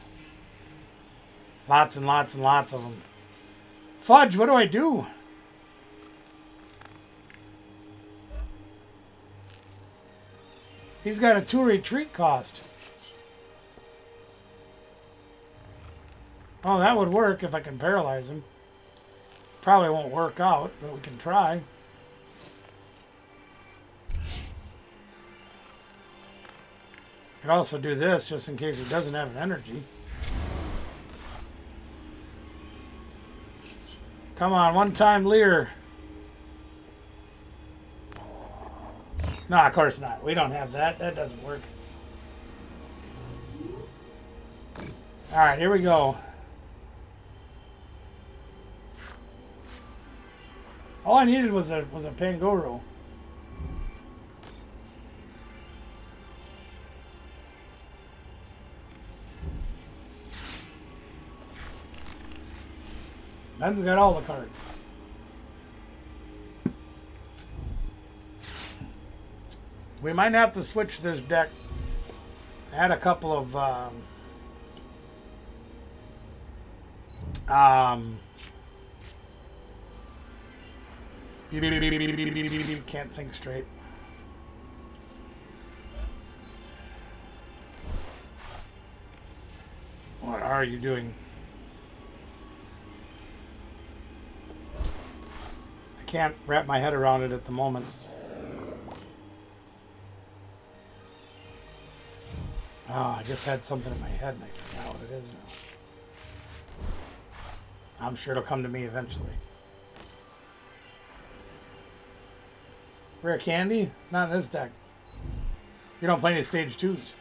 Lots and lots and lots of them. Fudge, what do I do? He's got a 2 retreat cost. Oh, that would work if I can paralyze him. Probably won't work out, but we can try. Could also do this just in case he doesn't have an energy. Come on, one-time Lear. No, of course not. We don't have that. That doesn't work. All right, here we go. All I needed was a Pangoro. Ben's got all the cards. We might have to switch this deck. Add a couple of can't think straight. What are you doing? I can't wrap my head around it at the moment. Oh, I just had something in my head and I forgot what it is now. I'm sure it'll come to me eventually. Rare candy? Not in this deck. You don't play any stage 2s.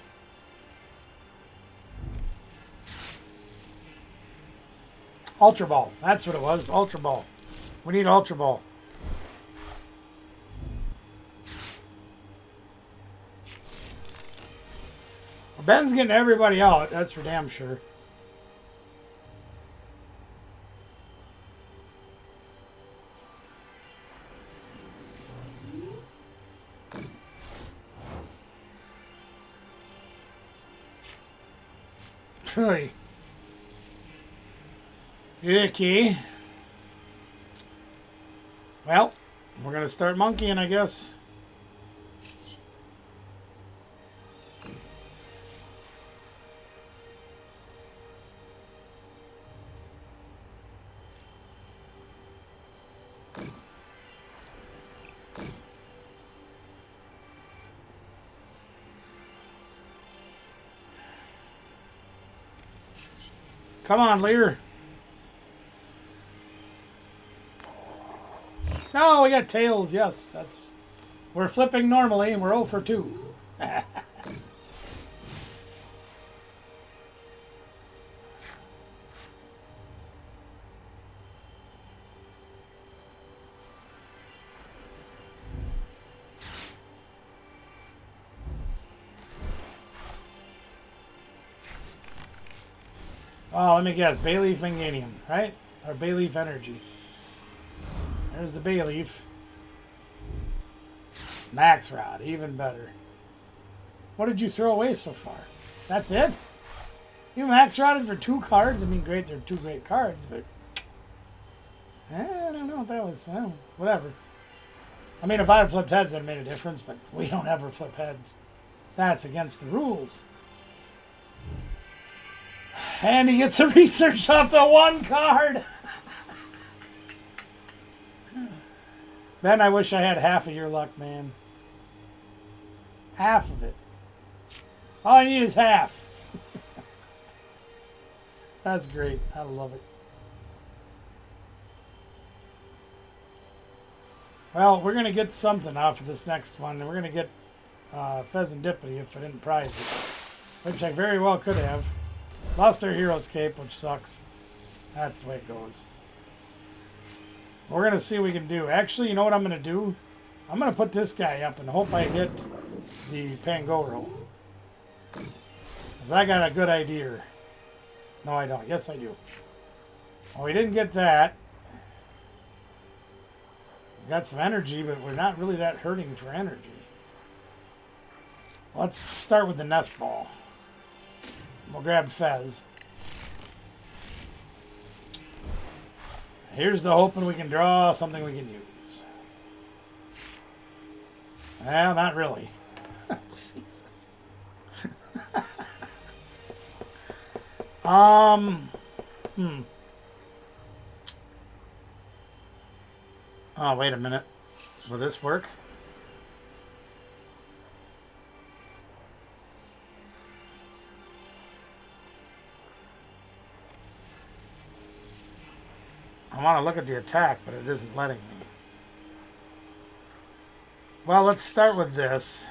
Ultra Ball. That's what it was. Ultra Ball. We need Ultra Ball. Well, Ben's getting everybody out. That's for damn sure. Really? Icky. Well, we're going to start monkeying, I guess. Come on, Lear. No, we got tails. Yes, that's... We're flipping normally, and we're 0 for 2. Oh, let me guess. Bayleaf Manganium, right? Or Bayleaf Energy. There's the Bayleaf. Max Rod, even better. What did you throw away so far? That's it? You max rodded for 2 cards? I mean, great, they're 2 great cards, but... I don't know if that was... whatever. I mean, if I had flipped heads, that made a difference, but we don't ever flip heads. That's against the rules. And he gets a research off the 1 card! Ben, I wish I had half of your luck, man. Half of it. All I need is half. That's great. I love it. Well, we're going to get something off of this next one. We're going to get Pheasantipity if I didn't prize it. Which I very well could have. Lost our Hero's Cape, which sucks. That's the way it goes. We're going to see what we can do. Actually, you know what I'm going to do? I'm going to put this guy up and hope I hit the Pangoro. Because I got a good idea. No, I don't. Yes, I do. Well, we didn't get that. We got some energy, but we're not really that hurting for energy. Let's start with the nest ball. We'll grab Fez. Here's the hoping we can draw something we can use. Well, not really. Jesus. Oh, wait a minute. Will this work? I want to look at the attack, but it isn't letting me. Well, let's start with this.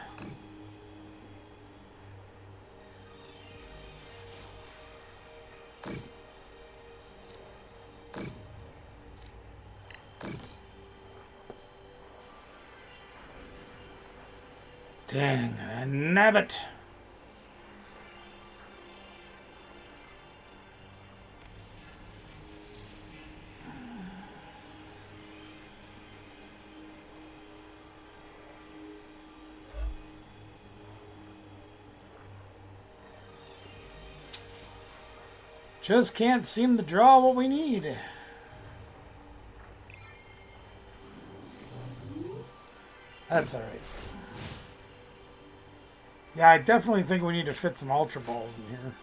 Dang, I nabbit. Just can't seem to draw what we need. That's all right. Yeah, I definitely think we need to fit some Ultra Balls in here.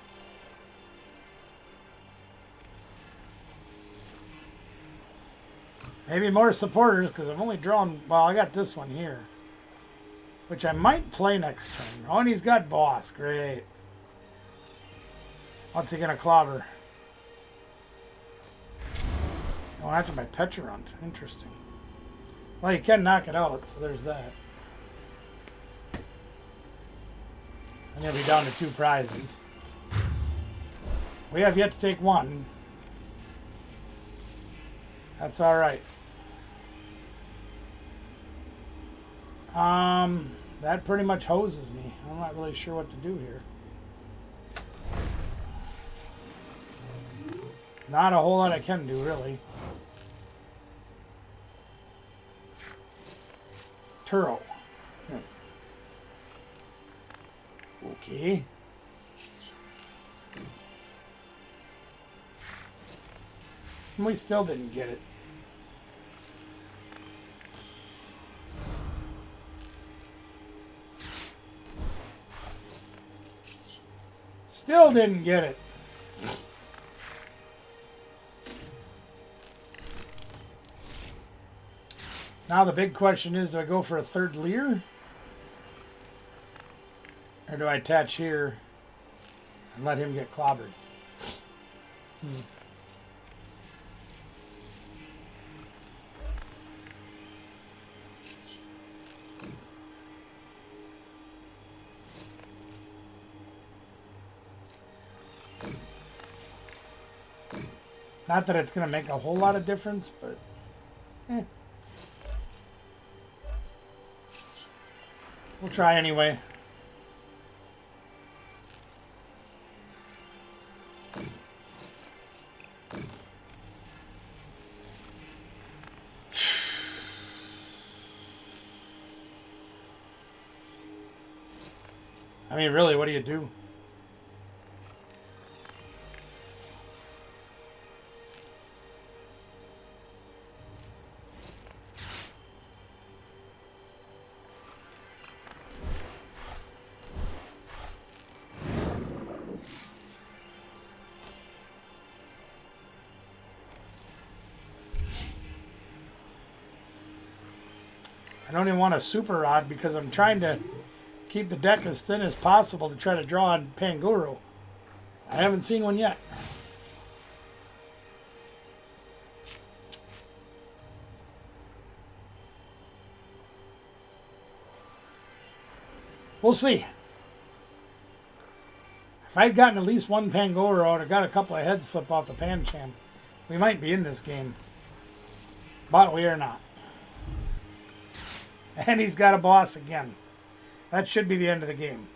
Maybe more supporters, because I've only drawn... Well, I got this one here. Which I might play next turn. Oh, and he's got Boss. Great. What's he going to clobber? Oh, after my Peturunt. Interesting. Well, you can knock it out, so there's that. I'm going to be down to 2 prizes. We have yet to take 1. That's all right. That pretty much hoses me. I'm not really sure what to do here. Not a whole lot I can do, really. Turo. Okay. We still didn't get it. Still didn't get it. Now the big question is, do I go for a 3rd Leer? Or do I attach here and let him get clobbered? Not that it's going to make a whole lot of difference, but... We'll try anyway. I mean, really, what do you do? I don't even want a super rod because I'm trying to keep the deck as thin as possible to try to draw on Pangoro. I haven't seen one yet. We'll see. If I'd gotten at least one Pangoro out, I got a couple of heads flip off the Pancham, we might be in this game. But we are not. And he's got a boss again. That should be the end of the game.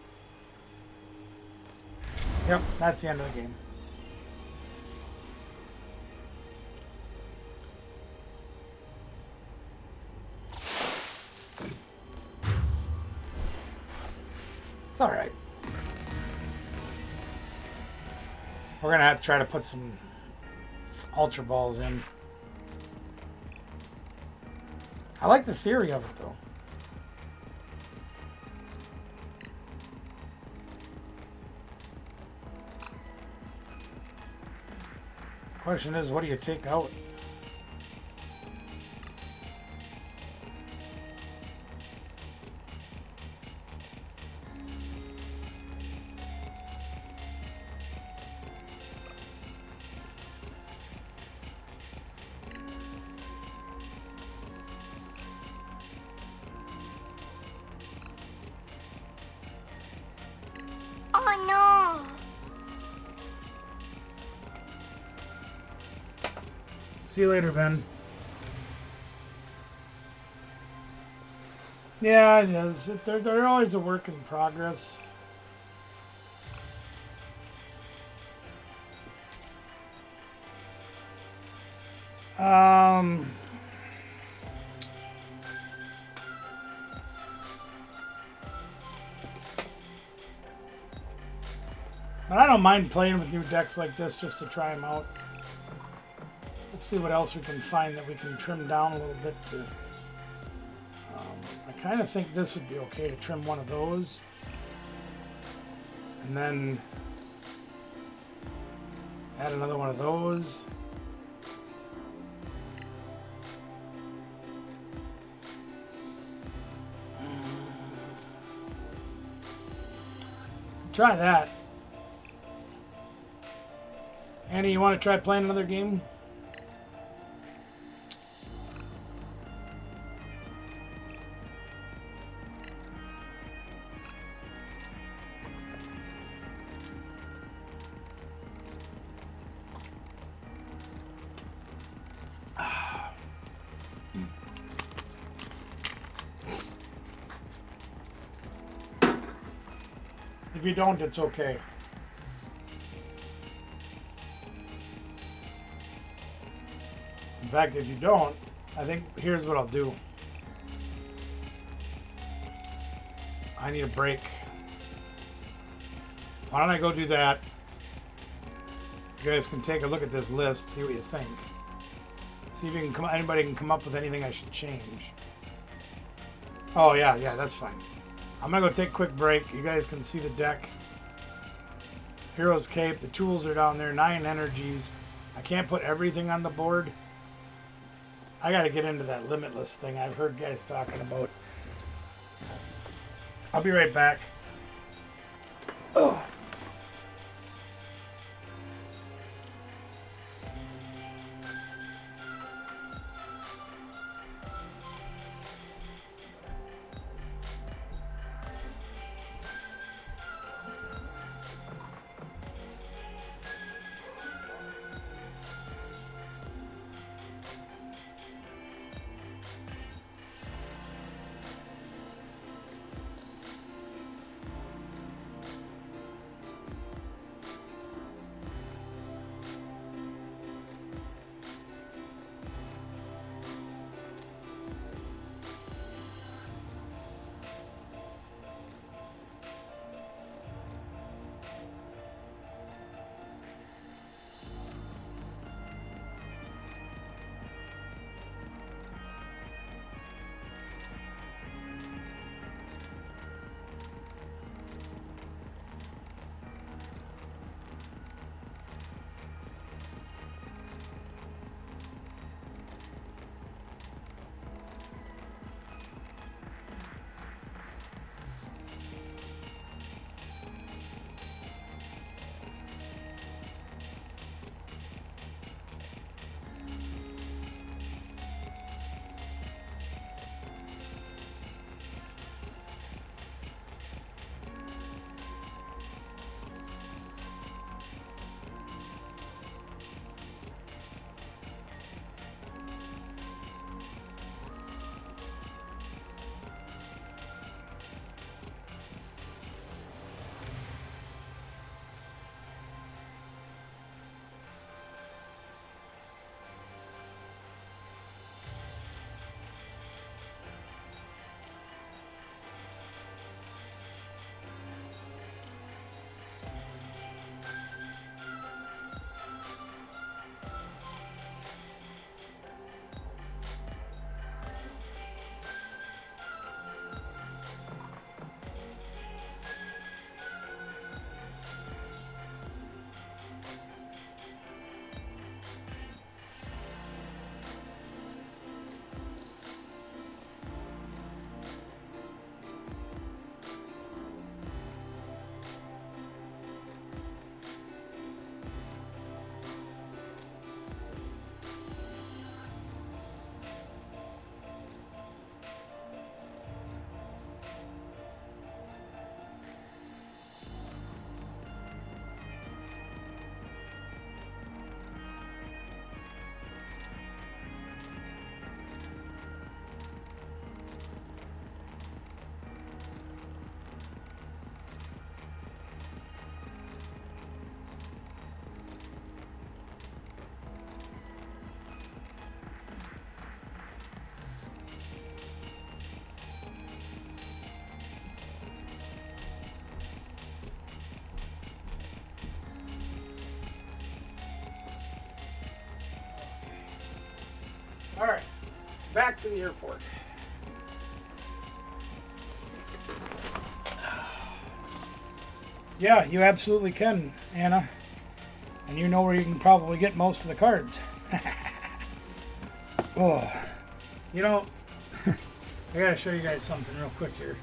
Yep, that's the end of the game. It's alright. We're going to have to try to put some Ultra Balls in. I like the theory of it, though. Question is, what do you take out? Oh no! See you later, Ben. Yeah, it is. They're always a work in progress. But I don't mind playing with new decks like this just to try them out. Let's see what else we can find that we can trim down a little bit to... I kind of think this would be okay to trim one of those. And then add another one of those. Try that. Annie, you want to try playing another game? If you don't, it's okay. In fact, if you don't, I think here's what I'll do. I need a break. Why don't I go do that? You guys can take a look at this list, see what you think. See if you can anybody can come up with anything I should change. Oh yeah, that's fine. I'm gonna go take a quick break. You guys can see the deck. Hero's Cape, the tools are down there, 9 energies. I can't put everything on the board. I gotta get into that limitless thing I've heard guys talking about. I'll be right back. Oh. back to the airport. Yeah, you absolutely can, Anna. And you know where you can probably get most of the cards. Oh, you know, I gotta show you guys something real quick here.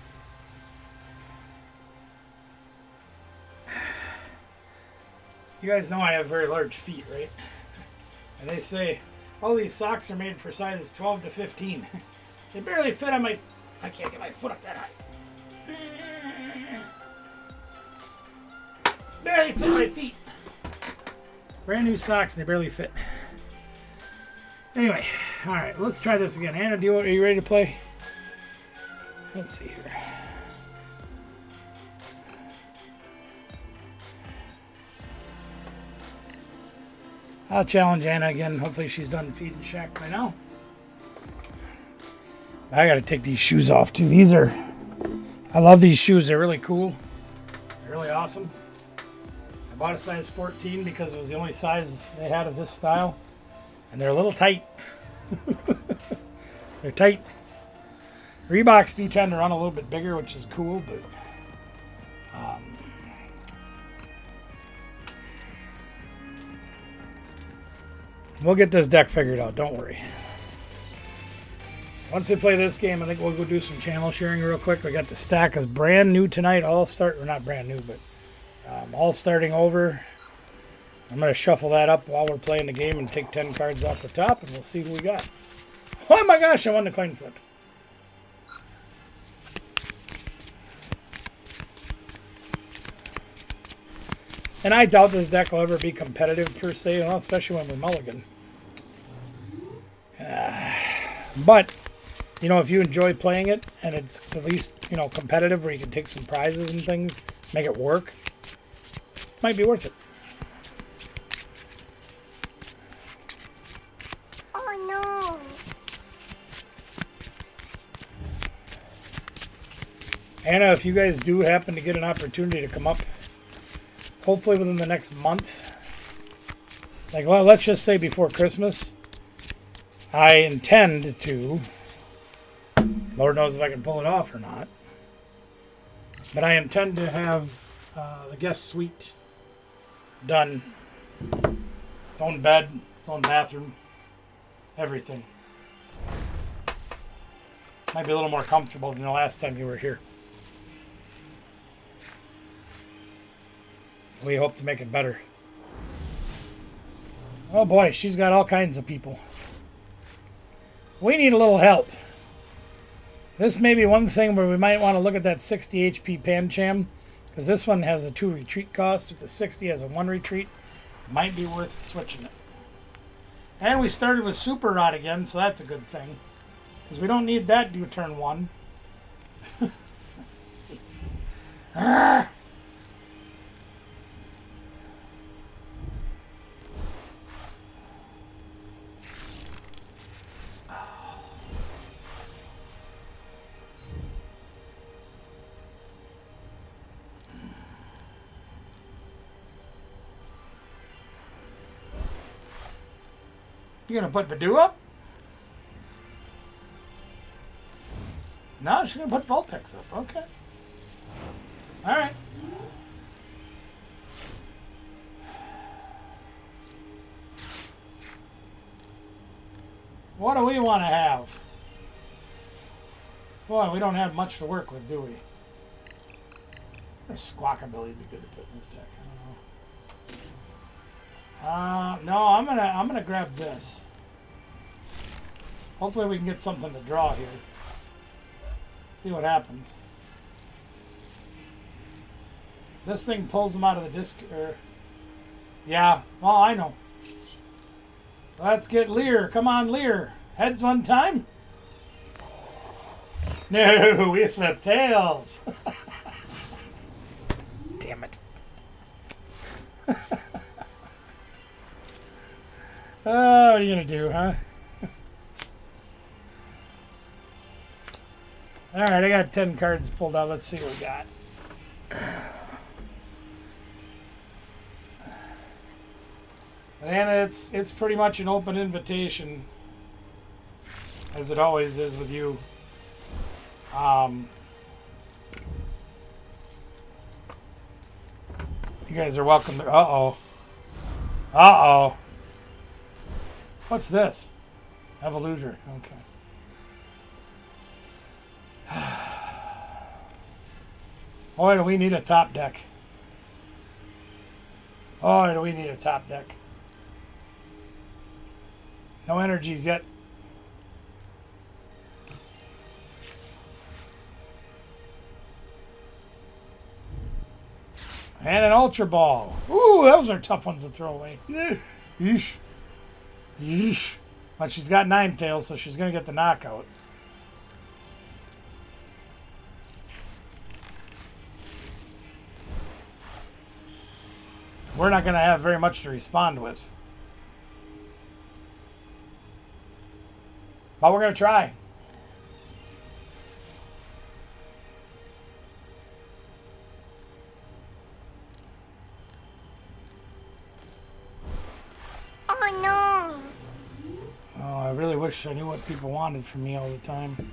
You guys know I have very large feet, right? And they say, all these socks are made for sizes 12 to 15. They barely fit on my... I can't get my foot up that high. Barely fit my feet. Brand new socks and they barely fit. Anyway, all right, let's try this again. Anna, are you ready to play? Let's see here. I'll challenge Anna again. Hopefully she's done feeding Shaq by now. I gotta take these shoes off too. I love these shoes. They're really cool. They're really awesome. I bought a size 14 because it was the only size they had of this style. And they're a little tight. They're tight. Reeboks do tend to run a little bit bigger, which is cool, but we'll get this deck figured out, don't worry. Once we play this game, I think we'll go do some channel sharing real quick. We got the stack is brand new tonight, or not brand new, but all starting over. I'm going to shuffle that up while we're playing the game and take 10 cards off the top, and we'll see who we got. Oh my gosh, I won the coin flip. And I doubt this deck will ever be competitive per se, well, especially when we're mulligan. But, you know, if you enjoy playing it and it's at least, you know, competitive where you can take some prizes and things, make it work, it might be worth it. Oh no! Anna, if you guys do happen to get an opportunity to come up, hopefully within the next month, like, well, let's just say before Christmas, I intend to, Lord knows if I can pull it off or not, but I intend to have the guest suite done. Its own bed, its own bathroom, everything. Might be a little more comfortable than the last time you were here. We hope to make it better. Oh boy, she's got all kinds of people. We need a little help. This may be one thing where we might want to look at that 60 HP Pancham, because this one has a 2 retreat cost. If the 60 has a 1 retreat, it might be worth switching it. And we started with Super Rod again, so that's a good thing. Because we don't need that due turn 1. You gonna put Badoo up? No, she's gonna put Vulpix up. Okay. All right. What do we want to have? Boy, we don't have much to work with, do we? Squawkabilly would be good to put in this deck. I don't know. No, I'm gonna grab this. Hopefully we can get something to draw here. See what happens. This thing pulls them out of the disc. Yeah, well, I know. Let's get Lear. Come on, Lear. Heads one time. No, we flip tails. Damn it. Oh, what are you going to do, huh? All right, I got 10 cards pulled out. Let's see what we got. And it's pretty much an open invitation. as it always is with you. You guys are welcome to... Uh-oh. Uh-oh. What's this? Evoluter. Okay. Boy, do we need a top deck. Boy, do we need a top deck. No energies yet. And an Ultra Ball. Ooh, those are tough ones to throw away. Yeesh. Yeesh. But she's got 9 tails, so she's going to get the knockout. We're not going to have very much to respond with. But we're going to try. Oh no! Oh, I really wish I knew what people wanted from me all the time.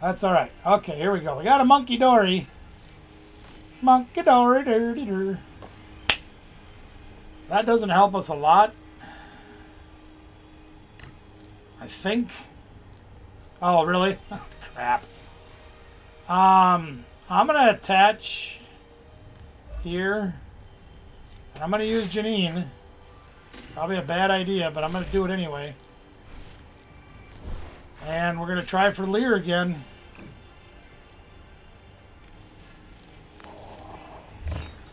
That's all right. Okay, here we go. We got a Monkey Dory. Monkey Dory, dirty. That doesn't help us a lot. I think. Oh, really? Oh, crap. I'm gonna attach here. I'm gonna use Janine. Probably a bad idea, but I'm gonna do it anyway. And we're gonna try for Lear again.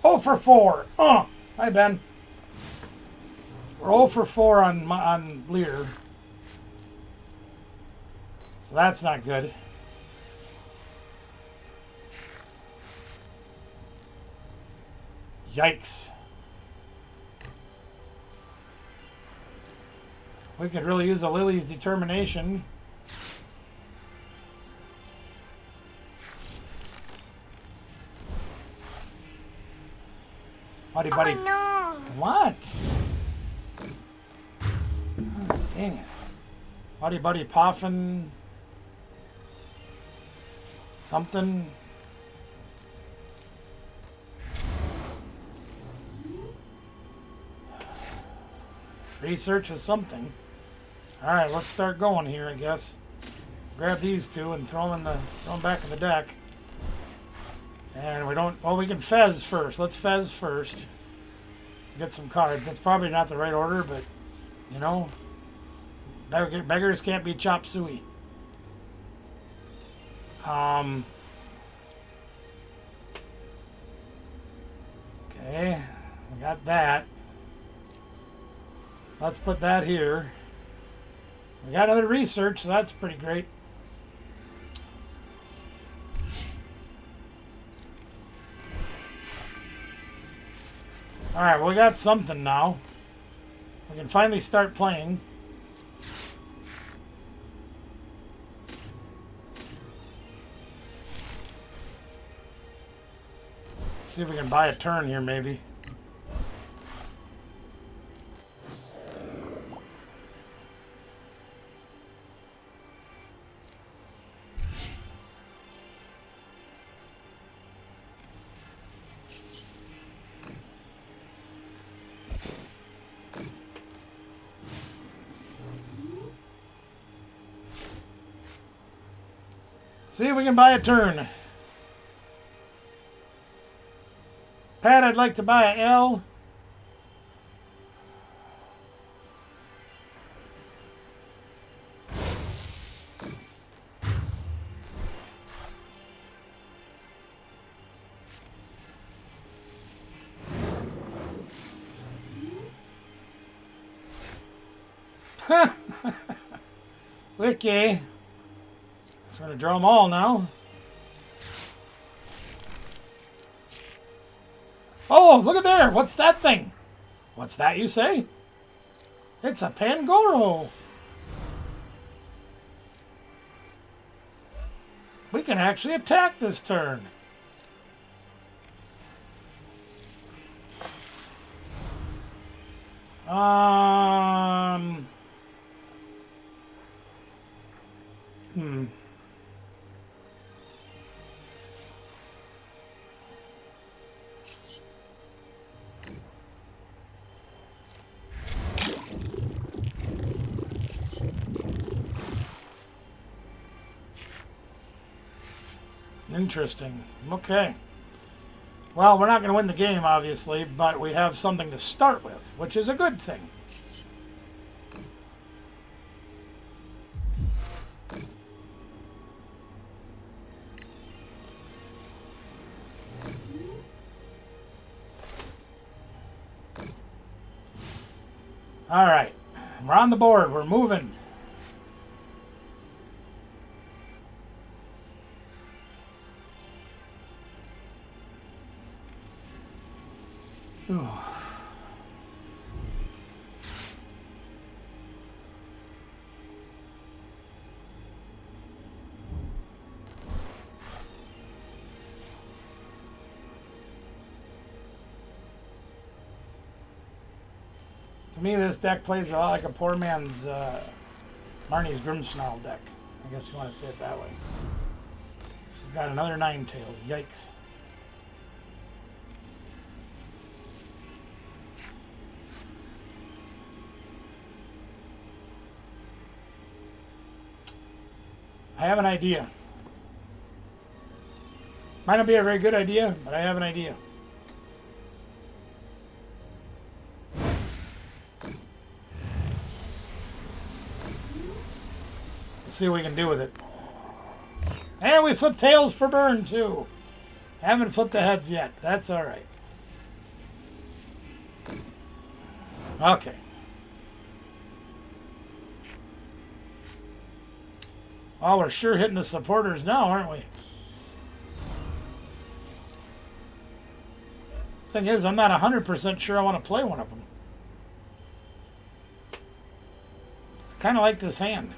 Oh for 4. Hi Ben. We're 0 for 4 on Lear. So that's not good. Yikes. We could really use a Lily's determination. Buddy. Oh no! What? Oh, dang it. Buddy Poffin. Something. Research is something. Alright, let's start going here, I guess. Grab these two and throw them back in the deck. And we don't... Well, we can Fez first. Let's Fez first. Get some cards. That's probably not the right order, but, you know, beggars can't be chop suey. Okay, we got that. Let's put that here. We got other research, so that's pretty great. Alright, well, we got something now. We can finally start playing. Let's see if we can buy a turn here, maybe. See if we can buy a turn. Pat, I'd like to buy a L. Okay. So we're going to draw them all now. Oh, look at there. What's that thing? What's that, you say? It's a Pangoro. We can actually attack this turn. Interesting. Okay. Well, we're not going to win the game, obviously, but we have something to start with, which is a good thing. All right. We're on the board. We're moving. Ooh. To me, this deck plays a lot like a poor man's Marnie's Grimmsnarl deck. I guess you want to say it that way. She's got another Ninetales. Yikes. I have an idea. Might not be a very good idea, but I have an idea. Let's see what we can do with it. And we flip tails for burn, too. Haven't flipped the heads yet. That's all right. Okay. Well, we're sure hitting the supporters now, aren't we? Thing is, I'm not 100% sure I want to play one of them. It's kind of like this hand.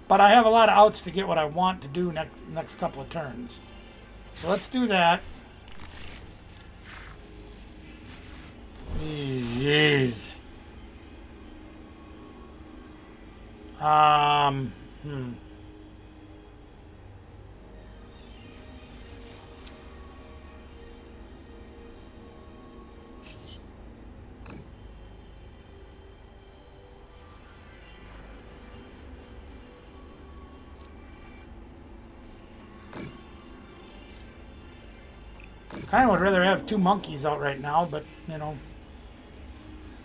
But I have a lot of outs to get what I want to do next couple of turns. So let's do that. Jeez. Kind of would rather have two monkeys out right now, but, you know,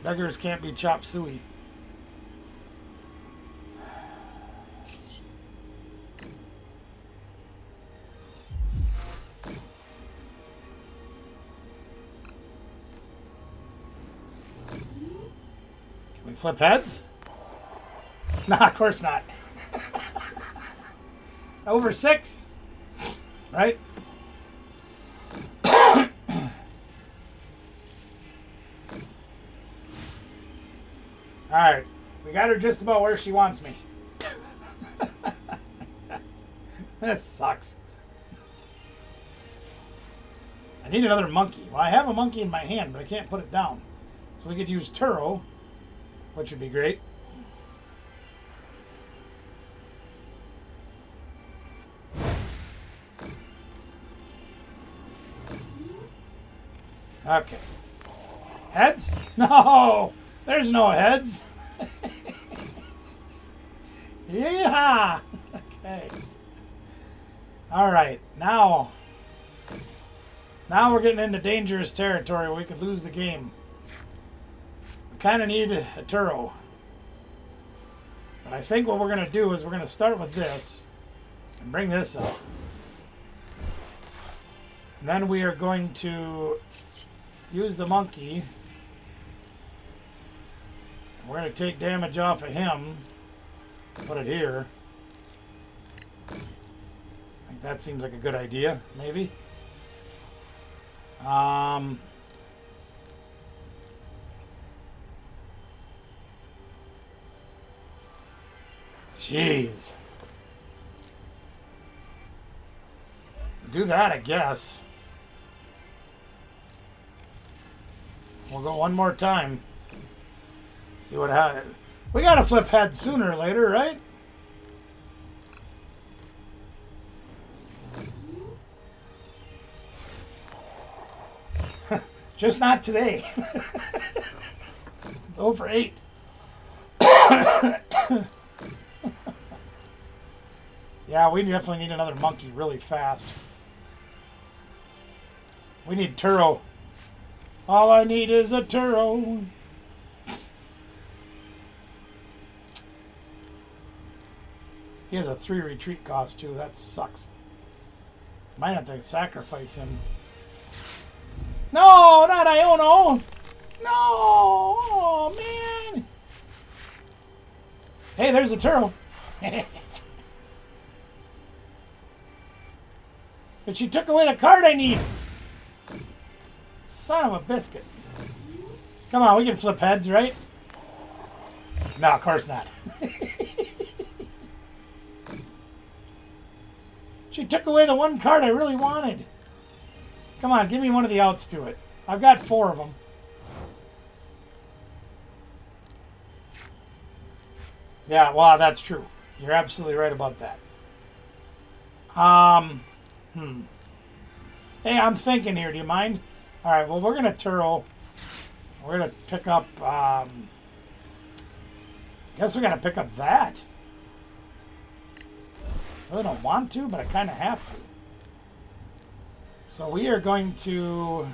beggars can't be chop suey. Can we flip heads? Nah, of course not. Over 6, right? Alright, we got her just about where she wants me. That sucks. I need another monkey. Well, I have a monkey in my hand, but I can't put it down. So we could use Turo, which would be great. Okay. Heads? No! There's no heads. Yeah. Okay. All right. Now we're getting into dangerous territory where we could lose the game. We kind of need a Turo. But I think what we're going to do is we're going to start with this and bring this up. And then we are going to use the monkey. We're going to take damage off of him. Put it here. I think that seems like a good idea, maybe. Jeez. Do that, I guess. We'll go one more time. See what happens. We gotta flip heads sooner or later, right? Just not today. It's over 8. Yeah, we definitely need another monkey really fast. We need Turo. All I need is a Turo. He has a 3 retreat cost too. That sucks. Might have to sacrifice him. No, not Iono. No, oh man. Hey, there's a Turo. But she took away the card I need. Son of a biscuit. Come on, we can flip heads, right? No, of course not. She took away the one card I really wanted. Come on, give me one of the outs to it. I've got 4 of them. Yeah, wow, that's true. You're absolutely right about that. Hey, I'm thinking here. Do you mind? All right, well, we're going to Turo. We're going to pick up, guess we got to pick up that. I really don't want to, but I kind of have to. So we are going to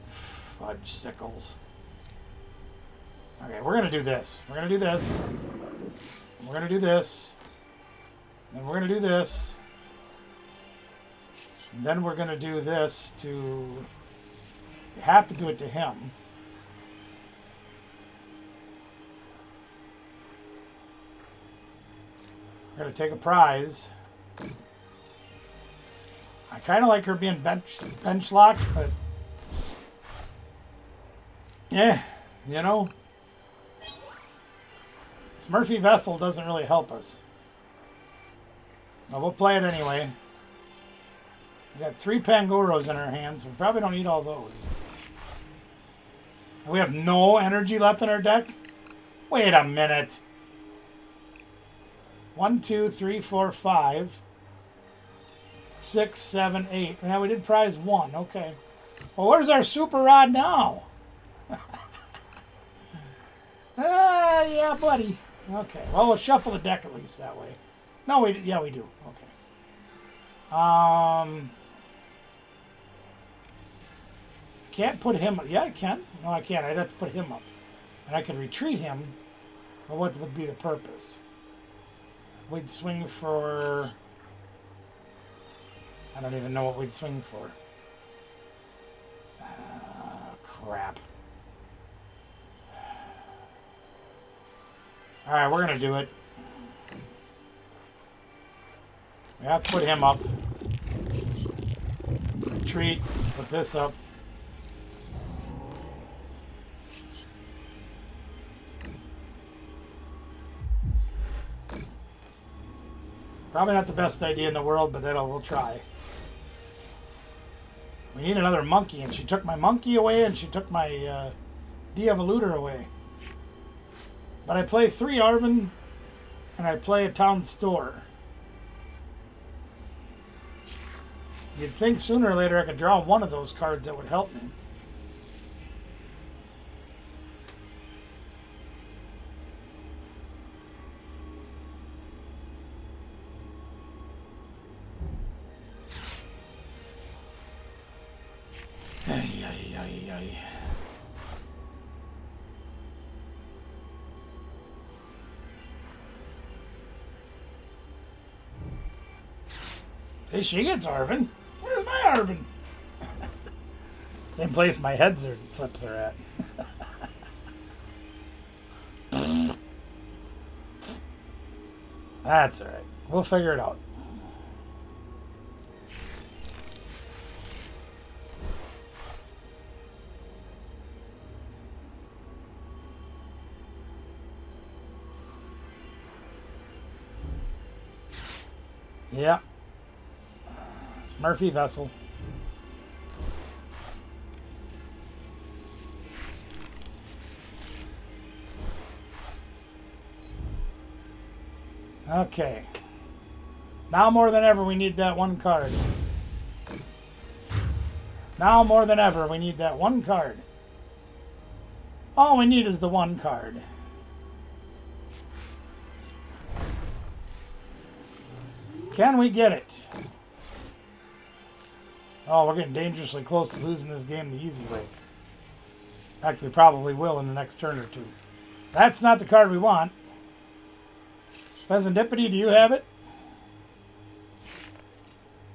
fudge sickles. Okay, we're going to do this. We're going to do this. We're going to do this. And we're going to do this. And then we're going to do this to... You have to do it to him. We're going to take a prize. I kind of like her being bench locked, but... Yeah, you know... This Murphy Vessel doesn't really help us. But we'll play it anyway. We got 3 Pangoros in our hands. We probably don't need all those. We have no energy left in our deck? Wait a minute. 1, 2, 3, 4, 5, 6, 7, 8. Now we did prize 1. Okay. Well, where's our super rod now? Yeah, buddy. Okay. Well, we'll shuffle the deck at least that way. No, we do. Okay. Can't put him up. Yeah, I can. No, I can't. I'd have to put him up. And I could retreat him. But what would be the purpose? We'd swing for... I don't even know what we'd swing for. Crap. Alright, we're going to do it. We have to put him up. Retreat. Put this up. Probably not the best idea in the world, but we'll try. We need another monkey, and she took my monkey away, and she took my de-evoluter away. But I play 3 Arvin, and I play a town store. You'd think sooner or later I could draw one of those cards that would help me. Ay, ay, ay, ay. Hey, she gets Arvin. Where's my Arvin? Same place my flips are at. That's alright. We'll figure it out. Yeah. It's Murphy Vessel. Okay. Now more than ever we need that one card. Now more than ever, we need that one card. All we need is the one card. Can we get it? Oh, we're getting dangerously close to losing this game the easy way. In fact, we probably will in the next turn or two. That's not the card we want. Pheasantipity, do you have it?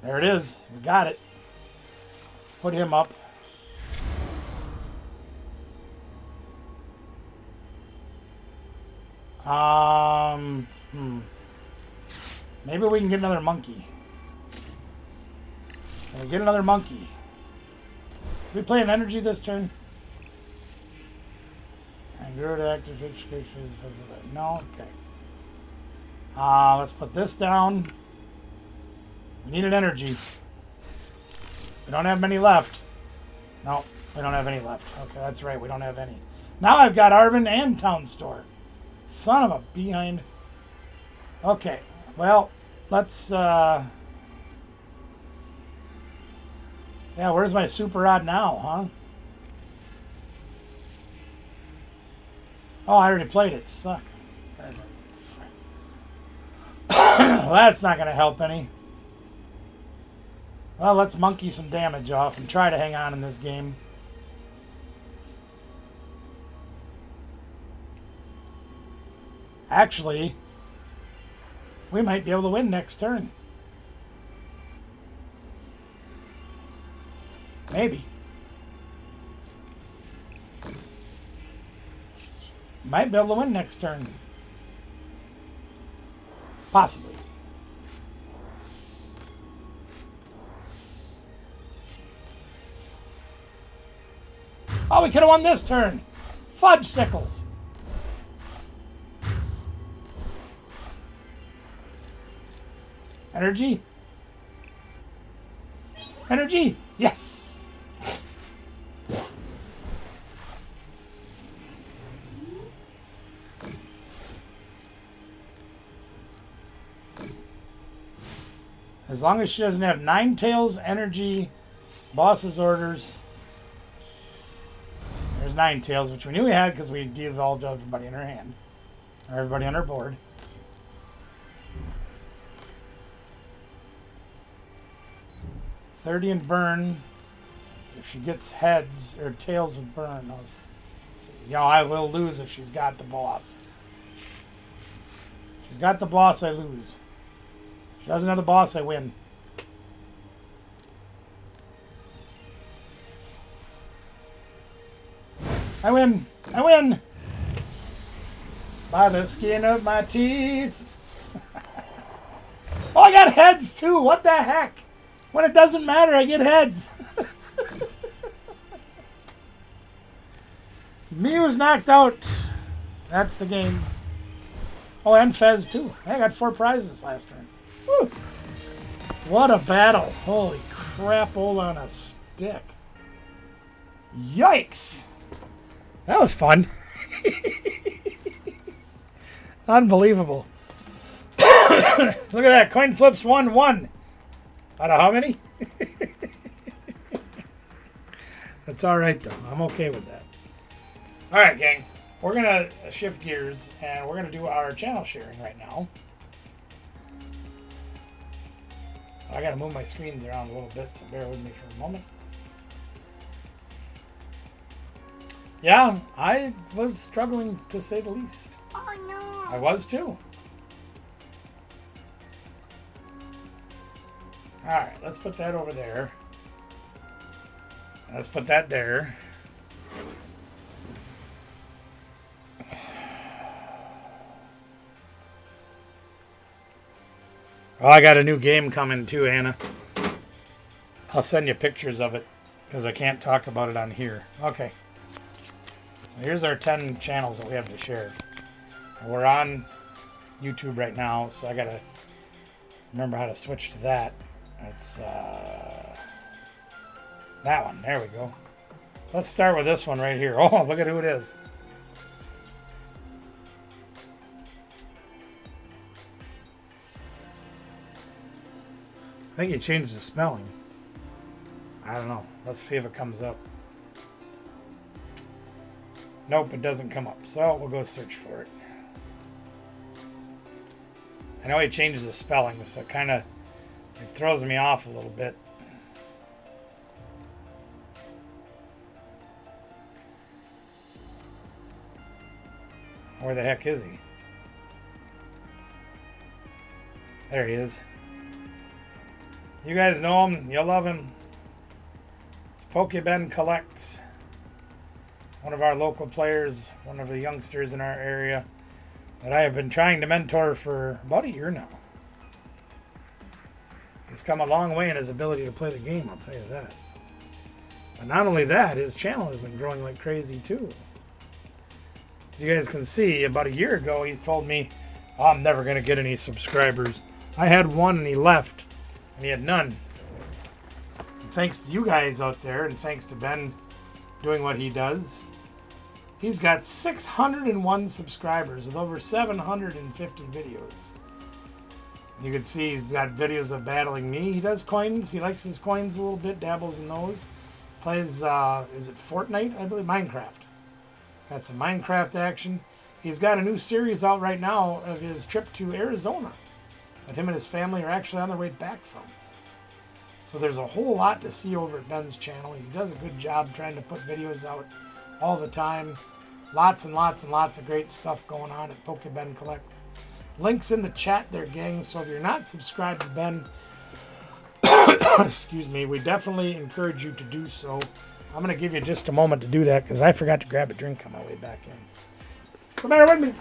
There it is. We got it. Let's put him up. Maybe we can get another monkey. Can we get another monkey? Did we play an energy this turn? And grow to active fish. No? Okay. Let's put this down. We need an energy. We don't have many left. No, we don't have any left. Okay, that's right. We don't have any. Now I've got Arvin and Town Store. Son of a behind. Okay, well, let's... Yeah, where's my super rod now, huh? Oh, I already played it. Suck. Well, that's not going to help any. Well, let's monkey some damage off and try to hang on in this game. Actually, we might be able to win next turn. Maybe. Might be able to win next turn. Possibly. Oh, we could have won this turn. Fudge sickles. Energy. Energy. Yes. As long as she doesn't have 9 tails, energy, boss's orders. There's 9 tails, which we knew we had because we devolved everybody in her hand. Or everybody on her board. $30 and burn. If she gets heads or tails with burn, I will lose if she's got the boss. If she's got the boss, I lose. If she doesn't have the boss, I win. I win! I win! By the skin of my teeth. Oh, I got heads too! What the heck? When it doesn't matter, I get heads. Me was knocked out. That's the game. Oh, and Fez too. I got 4 prizes last turn. Woo. What a battle. Holy crap, all on a stick. Yikes. That was fun. Unbelievable. Look at that. Coin flips 1-1. Out of how many? That's all right, though. I'm okay with that. All right, gang. We're going to shift gears, and we're going to do our channel sharing right now. So I got to move my screens around a little bit, so bear with me for a moment. Yeah, I was struggling, to say the least. Oh, no. I was, too. All right, let's put that over there. Let's put that there. Oh, I got a new game coming too, Anna. I'll send you pictures of it because I can't talk about it on here. Okay. So here's our 10 channels that we have to share. We're on YouTube right now, so I got to remember how to switch to that. It's that one. There we go. Let's start with this one right here. Oh, look at who it is. I think he changed the spelling. I don't know. Let's see if it comes up. Nope, it doesn't come up. So we'll go search for it. I know he changes the spelling, so it kind of throws me off a little bit. Where the heck is he? There he is. You guys know him. You'll love him. It's PokeBen Collects. One of our local players, one of the youngsters in our area that I have been trying to mentor for about a year now. He's come a long way in his ability to play the game, I'll tell you that. But not only that, his channel has been growing like crazy too. As you guys can see, about a year ago, he's told me, oh, I'm never going to get any subscribers. I had one and he left, and he had none. And thanks to you guys out there, and thanks to Ben doing what he does, he's got 601 subscribers with over 750 videos. You can see he's got videos of battling me. He does coins. He likes his coins a little bit, dabbles in those. Plays, is it Fortnite? I believe Minecraft. Got some Minecraft action. He's got a new series out right now of his trip to Arizona that him and his family are actually on their way back from. So there's a whole lot to see over at Ben's channel. He does a good job trying to put videos out all the time. Lots and lots and lots of great stuff going on at PokeBen Collects. Links in the chat there, gang. So if you're not subscribed to Ben, excuse me, we definitely encourage you to do so. I'm going to give you just a moment to do that because I forgot to grab a drink on my way back in. Come here with me.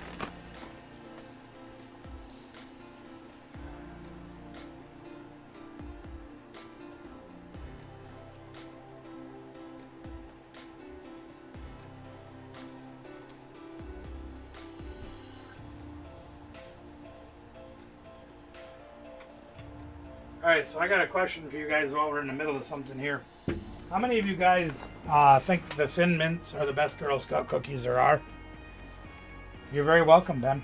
Alright, so I got a question for you guys while we're in the middle of something here. How many of you guys think the Thin Mints are the best Girl Scout cookies there are? You're very welcome, Ben.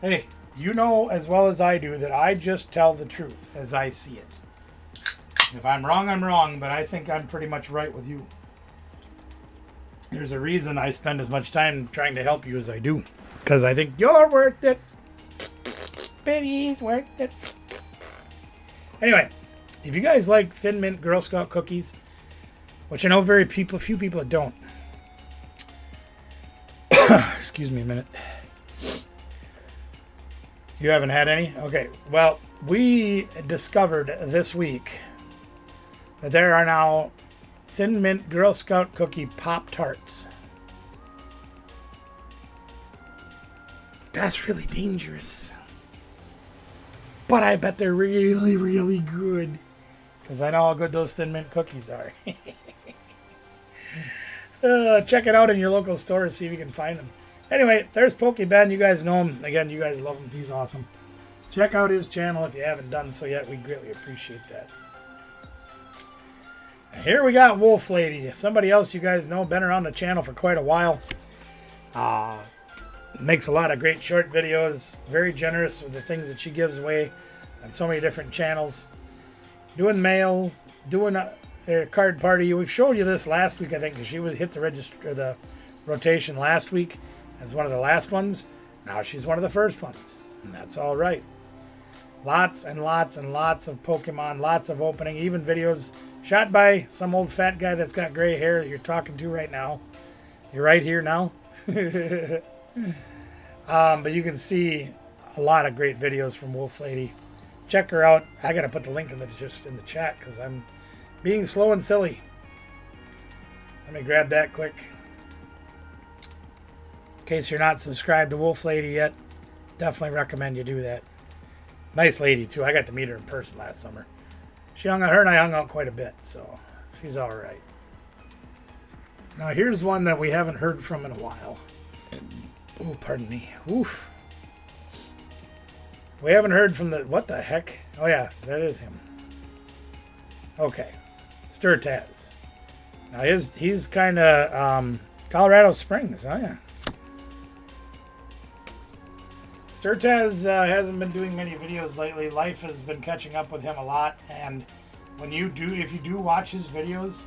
Hey, you know as well as I do that I just tell the truth as I see it. If I'm wrong, I'm wrong, but I think I'm pretty much right with you. There's a reason I spend as much time trying to help you as I do. Because I think you're worth it. Baby's worth it. Anyway, if you guys like Thin Mint Girl Scout cookies, which I know few people that don't. Excuse me a minute. You haven't had any? Okay, well, we discovered this week that there are now Thin Mint Girl Scout cookie Pop-Tarts. That's really dangerous. But I bet they're really, really good. Because I know how good those Thin Mint cookies are. Check it out in your local store and see if you can find them. Anyway, there's PokeBen. You guys know him. Again, you guys love him. He's awesome. Check out his channel if you haven't done so yet. We greatly appreciate that. And here we got Wolf Lady. Somebody else you guys know. Been around the channel for quite a while. Makes a lot of great short videos. Very generous with the things that she gives away on so many different channels. Doing mail, doing a card party. We've showed you this last week, I think, because she hit the rotation last week as one of the last ones. Now she's one of the first ones, and that's all right. Lots and lots and lots of Pokemon, lots of opening, even videos shot by some old fat guy that's got gray hair that you're talking to right now. You're right here now. But you can see a lot of great videos from Wolf Lady. Check her out. I gotta put the link in the chat because I'm being slow and silly. Let me grab that quick. In case you're not subscribed to Wolf Lady yet, definitely recommend you do that. Nice lady too. I got to meet her in person last summer. Her and I hung out quite a bit, so she's all right. Now here's one that we haven't heard from in a while. Oh, pardon me. Oof. We haven't heard from the... What the heck? Oh, yeah. That is him. Okay. Sturtaz. Now, he's kind of... Colorado Springs. Oh, yeah. Sturtaz hasn't been doing many videos lately. Life has been catching up with him a lot. And if you do watch his videos,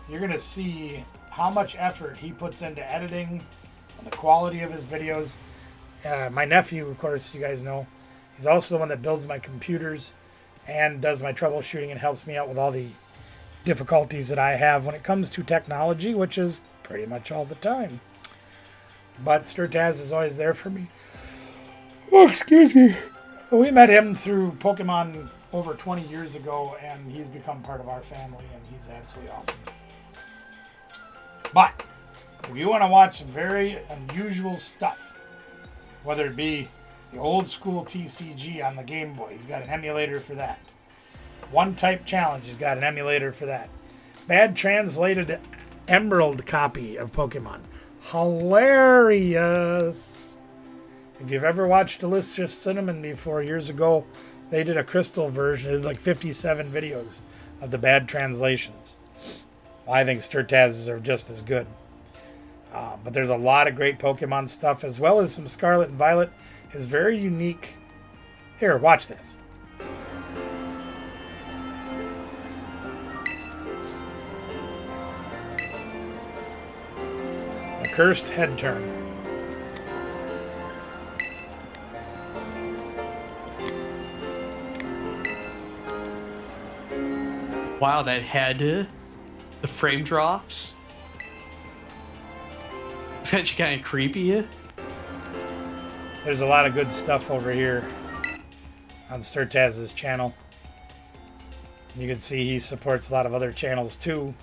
you're going to see how much effort he puts into editing and the quality of his videos. My nephew, of course, you guys know, he's also the one that builds my computers and does my troubleshooting and helps me out with all the difficulties that I have when it comes to technology, which is pretty much all the time. But Sturtaz is always there for me. Oh, excuse me. We met him through Pokemon over 20 years ago, and he's become part of our family, and he's absolutely awesome. But if you want to watch some very unusual stuff, whether it be the old school TCG on the Game Boy, he's got an emulator for that. One Type Challenge, he's got an emulator for that. Bad translated Emerald copy of Pokemon. Hilarious. If you've ever watched Delicious Cinnamon before, years ago, they did a crystal version. They did like 57 videos of the bad translations. I think Sturtaz's are just as good. But there's a lot of great Pokemon stuff, as well as some Scarlet and Violet is very unique. Here, watch this. The Cursed Head Turn. Wow, that head, the frame drops. Is that kind of creepy? There's a lot of good stuff over here on Sturtaz's channel. You can see he supports a lot of other channels too.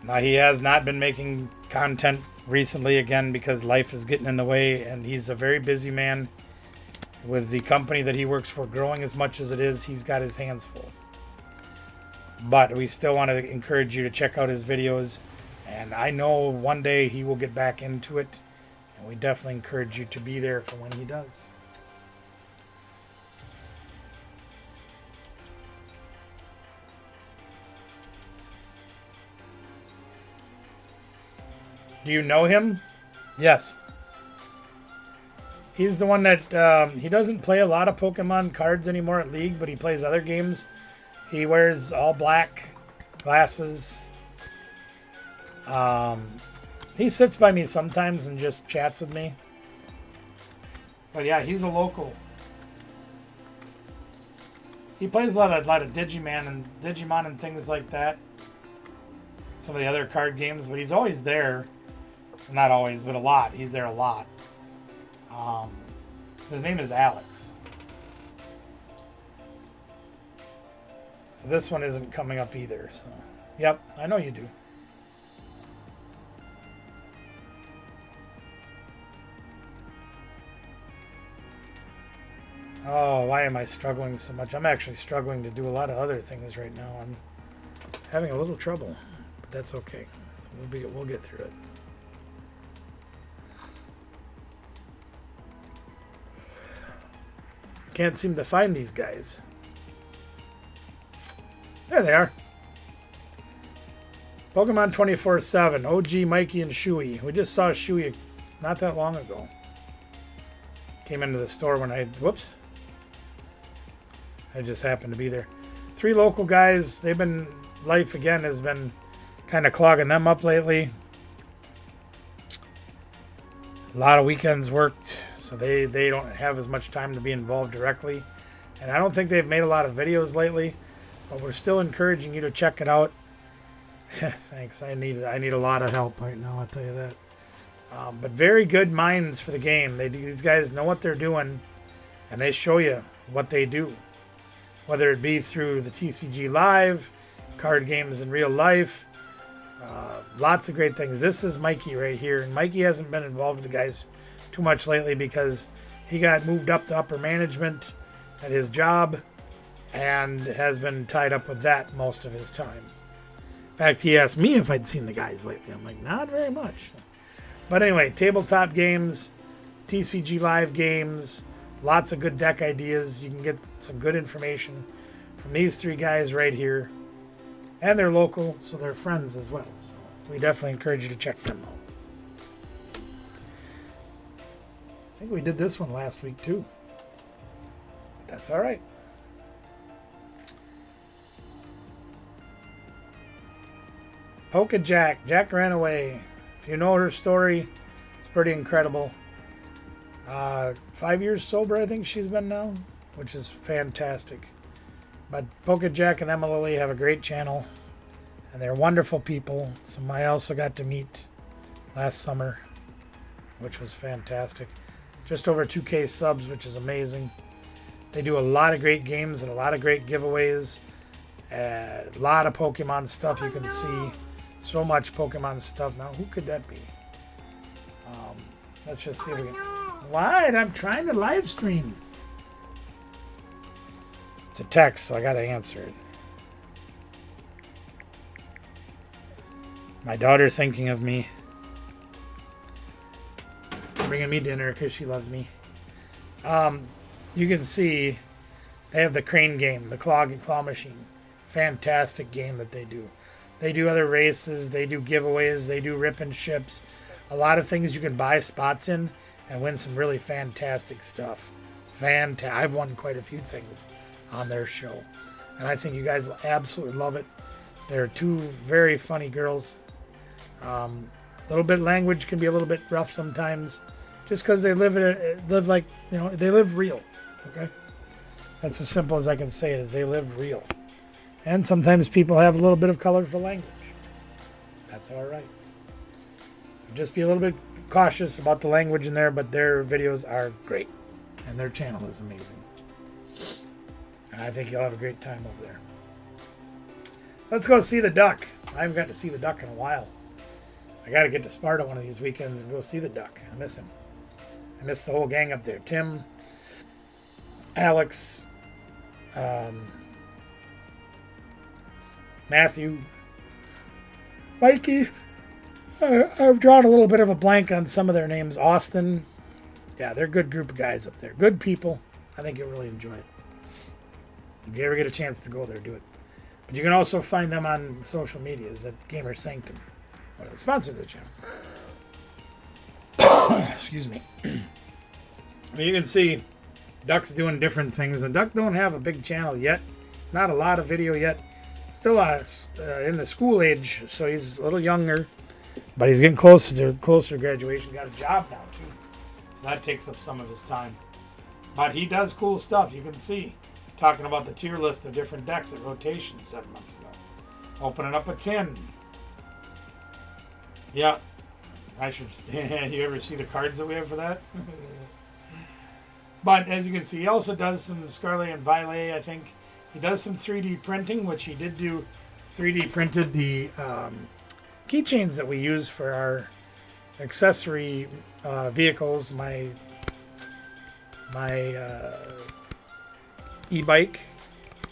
Now, he has not been making content recently again because life is getting in the way, and he's a very busy man. With the company that he works for growing as much as it is, he's got his hands full. But we still want to encourage you to check out his videos, and I know one day he will get back into it, and we definitely encourage you to be there for when he does. Do you know him? Yes. He's the one that, he doesn't play a lot of Pokemon cards anymore at League, but he plays other games. He wears all black glasses. He sits by me sometimes and just chats with me. But yeah, he's a local. He plays a lot of Digimon and things like that. Some of the other card games, but he's always there. Not always, but a lot. He's there a lot. His name is Alex. So this one isn't coming up either. So, yep, I know you do. Oh, why am I struggling so much? I'm actually struggling to do a lot of other things right now. I'm having a little trouble, but that's okay. We'll get through it. Can't seem to find these guys. There they are. Pokemon 24/7, OG Mikey and Shuey. We just saw Shuey not that long ago. Came into the store when I just happened to be there. 3 local guys. Life again has been kind of clogging them up lately. A lot of weekends worked, so they don't have as much time to be involved directly. And I don't think they've made a lot of videos lately, but we're still encouraging you to check it out. Thanks. I need a lot of help right now, I'll tell you that. But very good minds for the game. These guys know what they're doing, and they show you what they do. Whether it be through the TCG Live, card games in real life, lots of great things. This is Mikey right here, and Mikey hasn't been involved with the guys too much lately because he got moved up to upper management at his job and has been tied up with that most of his time. In fact, he asked me if I'd seen the guys lately. I'm like, not very much. But anyway, tabletop games, TCG Live games, lots of good deck ideas. You can get some good information from these 3 guys right here. And they're local, so they're friends as well. So we definitely encourage you to check them out. I think we did this one last week too. But that's all right. Polka Jack. Jack ran away. If you know her story, it's pretty incredible. 5 years sober, I think she's been now, which is fantastic. But Polka Jack and Emma Lily have a great channel, and they're wonderful people. Some I also got to meet last summer, which was fantastic. Just over 2K subs, which is amazing. They do a lot of great games and a lot of great giveaways. A lot of Pokemon stuff you can see. So much Pokemon stuff. Now, who could that be? Let's just see if we can... What? I'm trying to live stream. It's a text, so I gotta answer it. My daughter thinking of me. Bringing me dinner because she loves me. You can see they have the crane game, the claw machine. Fantastic game that they do. They do other races, they do giveaways, they do rip and ships. A lot of things you can buy spots in and win some really fantastic stuff. I've won quite a few things on their show. And I think you guys will absolutely love it. They're two very funny girls. A little bit language can be a little bit rough sometimes. Just because they live like, they live real. Okay? That's as simple as I can say it, is they live real. And sometimes people have a little bit of colorful language. That's all right. Just be a little bit cautious about the language in there, but their videos are great. And their channel is amazing. And I think you'll have a great time over there. Let's go see the duck. I haven't gotten to see the duck in a while. I got to get to Sparta one of these weekends and go see the duck. I miss him. I miss the whole gang up there. Tim, Alex, Matthew, Mikey. I've drawn a little bit of a blank on some of their names. Austin. Yeah, they're a good group of guys up there. Good people. I think you'll really enjoy it. If you ever get a chance to go there, do it. But you can also find them on social medias at Gamer Sanctum. One of the sponsors of the channel. Excuse me. You can see Duck's doing different things. And Duck don't have a big channel yet. Not a lot of video yet. Still in the school age, so he's a little younger. But he's getting closer to graduation. Got a job now, too. So that takes up some of his time. But he does cool stuff. You can see. Talking about the tier list of different decks at rotation 7 months ago. Opening up a tin. Yeah. I should... You ever see the cards that we have for that? But as you can see, he also does some Scarlet and Violet, I think. He does some 3D printing, which he did do 3D printed the keychains that we use for our accessory vehicles. My e-bike,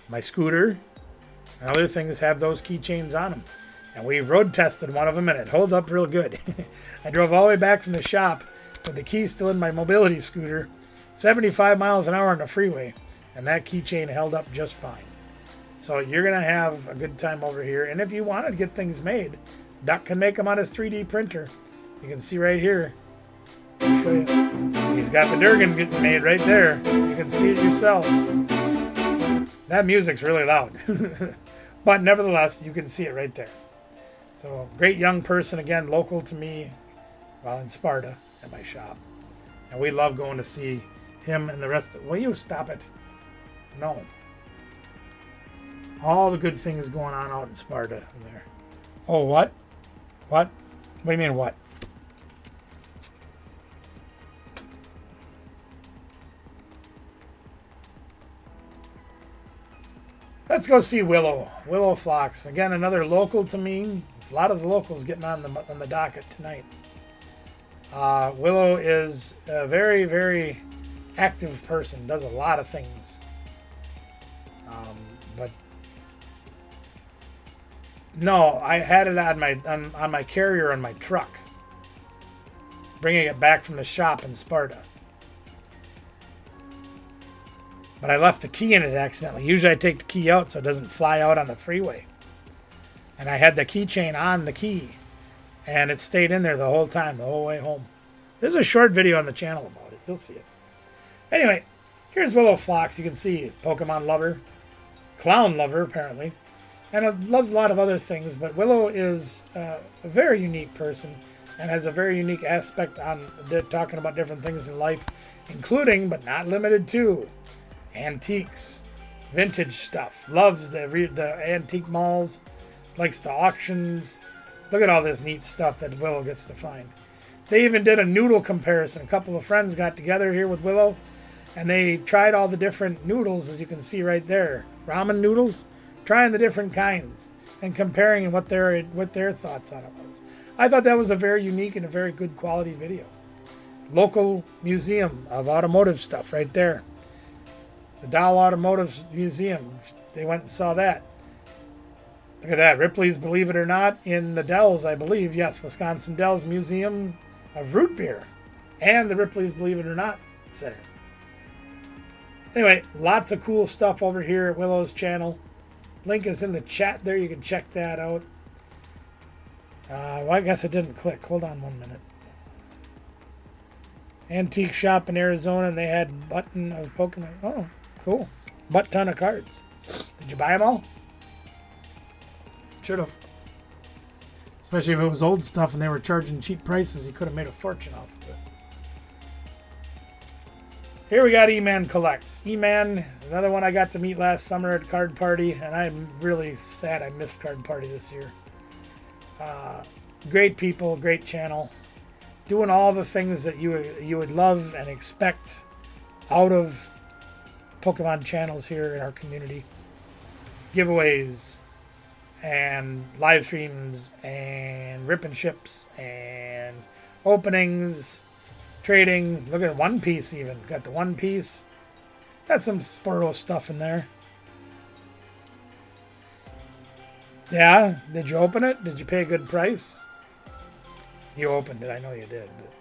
my scooter, and other things have those keychains on them. And we road tested one of them, and it held up real good. I drove all the way back from the shop with the key still in my mobility scooter, 75 miles an hour on the freeway, and that keychain held up just fine. So you're going to have a good time over here. And if you want to get things made, Duck can make them on his 3D printer. You can see right here. I'll show you. He's got the Durgan getting made right there. You can see it yourselves. That music's really loud. But nevertheless, you can see it right there. So, great young person, again, local to me, while in Sparta at my shop. And we love going to see him and the rest of... Will you stop it? No. All the good things going on out in Sparta there. Oh, what? What? What do you mean, what? Let's go see Willow. Willow Flocks. Again, another local to me. A lot of the locals getting on the docket tonight. Willow is a very, very active person. Does a lot of things. But no, I had it on my carrier on my truck, bringing it back from the shop in Sparta. But I left the key in it accidentally. Usually I take the key out so it doesn't fly out on the freeway. And I had the keychain on the key, and it stayed in there the whole time, the whole way home. There's a short video on the channel about it. You'll see it. Anyway, here's Willow Flocks. You can see Pokemon lover, clown lover apparently, and it loves a lot of other things. But Willow is a very unique person and has a very unique aspect on talking about different things in life, including but not limited to antiques, vintage stuff. Loves the antique malls, likes the auctions. Look at all this neat stuff that Willow gets to find. They even did a noodle comparison. A couple of friends got together here with Willow, and they tried all the different noodles, as you can see right there. Ramen noodles, trying the different kinds and comparing what their thoughts on it was. I thought that was a very unique and a very good quality video. Local museum of automotive stuff right there. The Dow Automotive Museum. They went and saw that. Look at that. Ripley's, believe it or not, in the Dells, I believe. Yes, Wisconsin Dells Museum of Root Beer. And the Ripley's, believe it or not, Center. Anyway, lots of cool stuff over here at Willow's channel. Link is in the chat there. You can check that out. Well, I guess it didn't click. Hold on 1 minute. Antique shop in Arizona, and they had button of Pokemon. Oh, cool. Butt ton of cards. Did you buy them all? Should have. Especially if it was old stuff and they were charging cheap prices. You could have made a fortune off of it. Here we got E-Man Collects. E-Man, another one I got to meet last summer at Card Party, and I'm really sad I missed Card Party this year. Great people, great channel. Doing all the things that you would love and expect out of Pokemon channels here in our community. Giveaways and live streams and rip and ships and openings, trading. Look at One Piece even. Got the One Piece. Got some Sporo stuff in there. Yeah? Did you open it? Did you pay a good price? You opened it. I know you did. But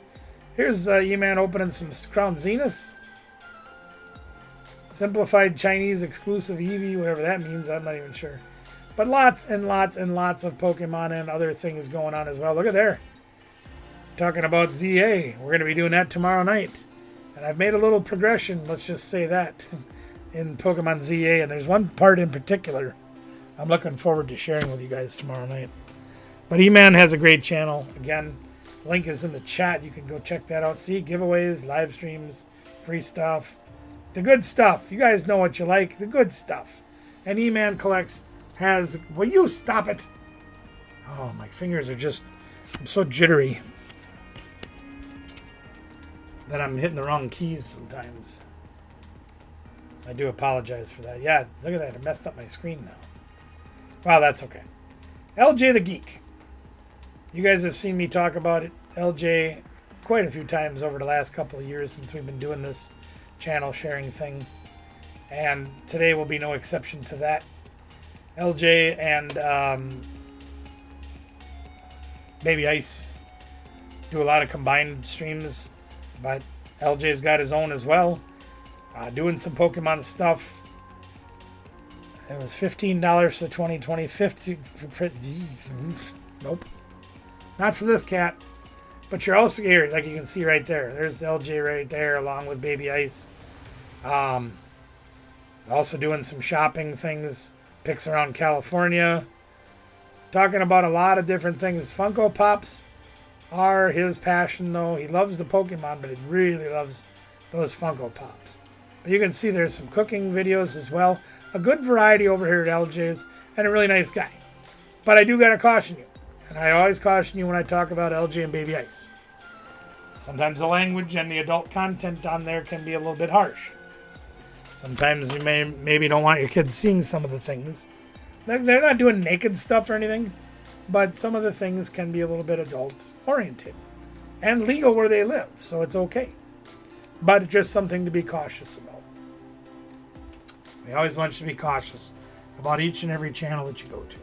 here's E-Man opening some Crown Zenith. Simplified Chinese exclusive Eevee, whatever that means. I'm not even sure. But lots and lots and lots of Pokemon and other things going on as well. Look at there. Talking about ZA. We're going to be doing that tomorrow night. And I've made a little progression, let's just say that, in Pokemon ZA. And there's one part in particular I'm looking forward to sharing with you guys tomorrow night. But E-Man has a great channel. Again, link is in the chat. You can go check that out. See, giveaways, live streams, free stuff. The good stuff. You guys know what you like. The good stuff. And E-Man Collects has... Will you stop it? Oh, my fingers are just... I'm so jittery that I'm hitting the wrong keys sometimes. So I do apologize for that. Yeah, look at that. I messed up my screen now. Wow, that's okay. LJ the Geek. You guys have seen me talk about it, LJ, quite a few times over the last couple of years since we've been doing this channel sharing thing. And today will be no exception to that. LJ and Baby Ice do a lot of combined streams, but LJ's got his own as well. Doing some Pokemon stuff. It was $15 for 2020. 50. Nope. Not for this cat. But you're also here, like you can see right there. There's LJ right there, along with Baby Ice. Also doing some shopping things. Picks around California. Talking about a lot of different things. Funko Pops are his passion, though. He loves the Pokemon, but he really loves those Funko Pops. But you can see there's some cooking videos as well. A good variety over here at LJ's, and a really nice guy. But I do got to caution you. And I always caution you when I talk about LJ and Baby Ice. Sometimes the language and the adult content on there can be a little bit harsh. Sometimes you maybe don't want your kids seeing some of the things. They're not doing naked stuff or anything, but some of the things can be a little bit adult-oriented. And legal where they live, so it's okay. But it's just something to be cautious about. We always want you to be cautious about each and every channel that you go to.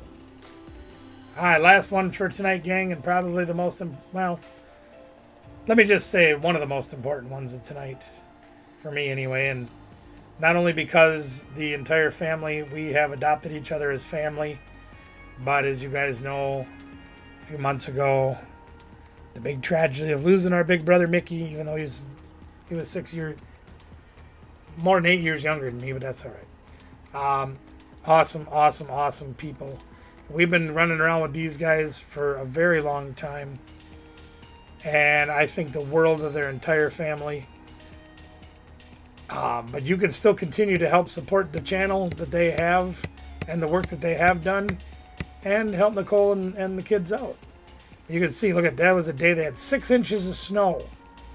All right, last one for tonight, gang, and probably the most, well, let me just say one of the most important ones of tonight, for me anyway, and not only because the entire family, we have adopted each other as family, but as you guys know, a few months ago, the big tragedy of losing our big brother Mickey, even though he was 6 years, more than 8 years younger than me, but that's all right. Awesome, awesome, awesome people. We've been running around with these guys for a very long time. And I think the world of their entire family. But you can still continue to help support the channel that they have and the work that they have done and help Nicole and the kids out. You can see, look at that was a day they had 6 inches of snow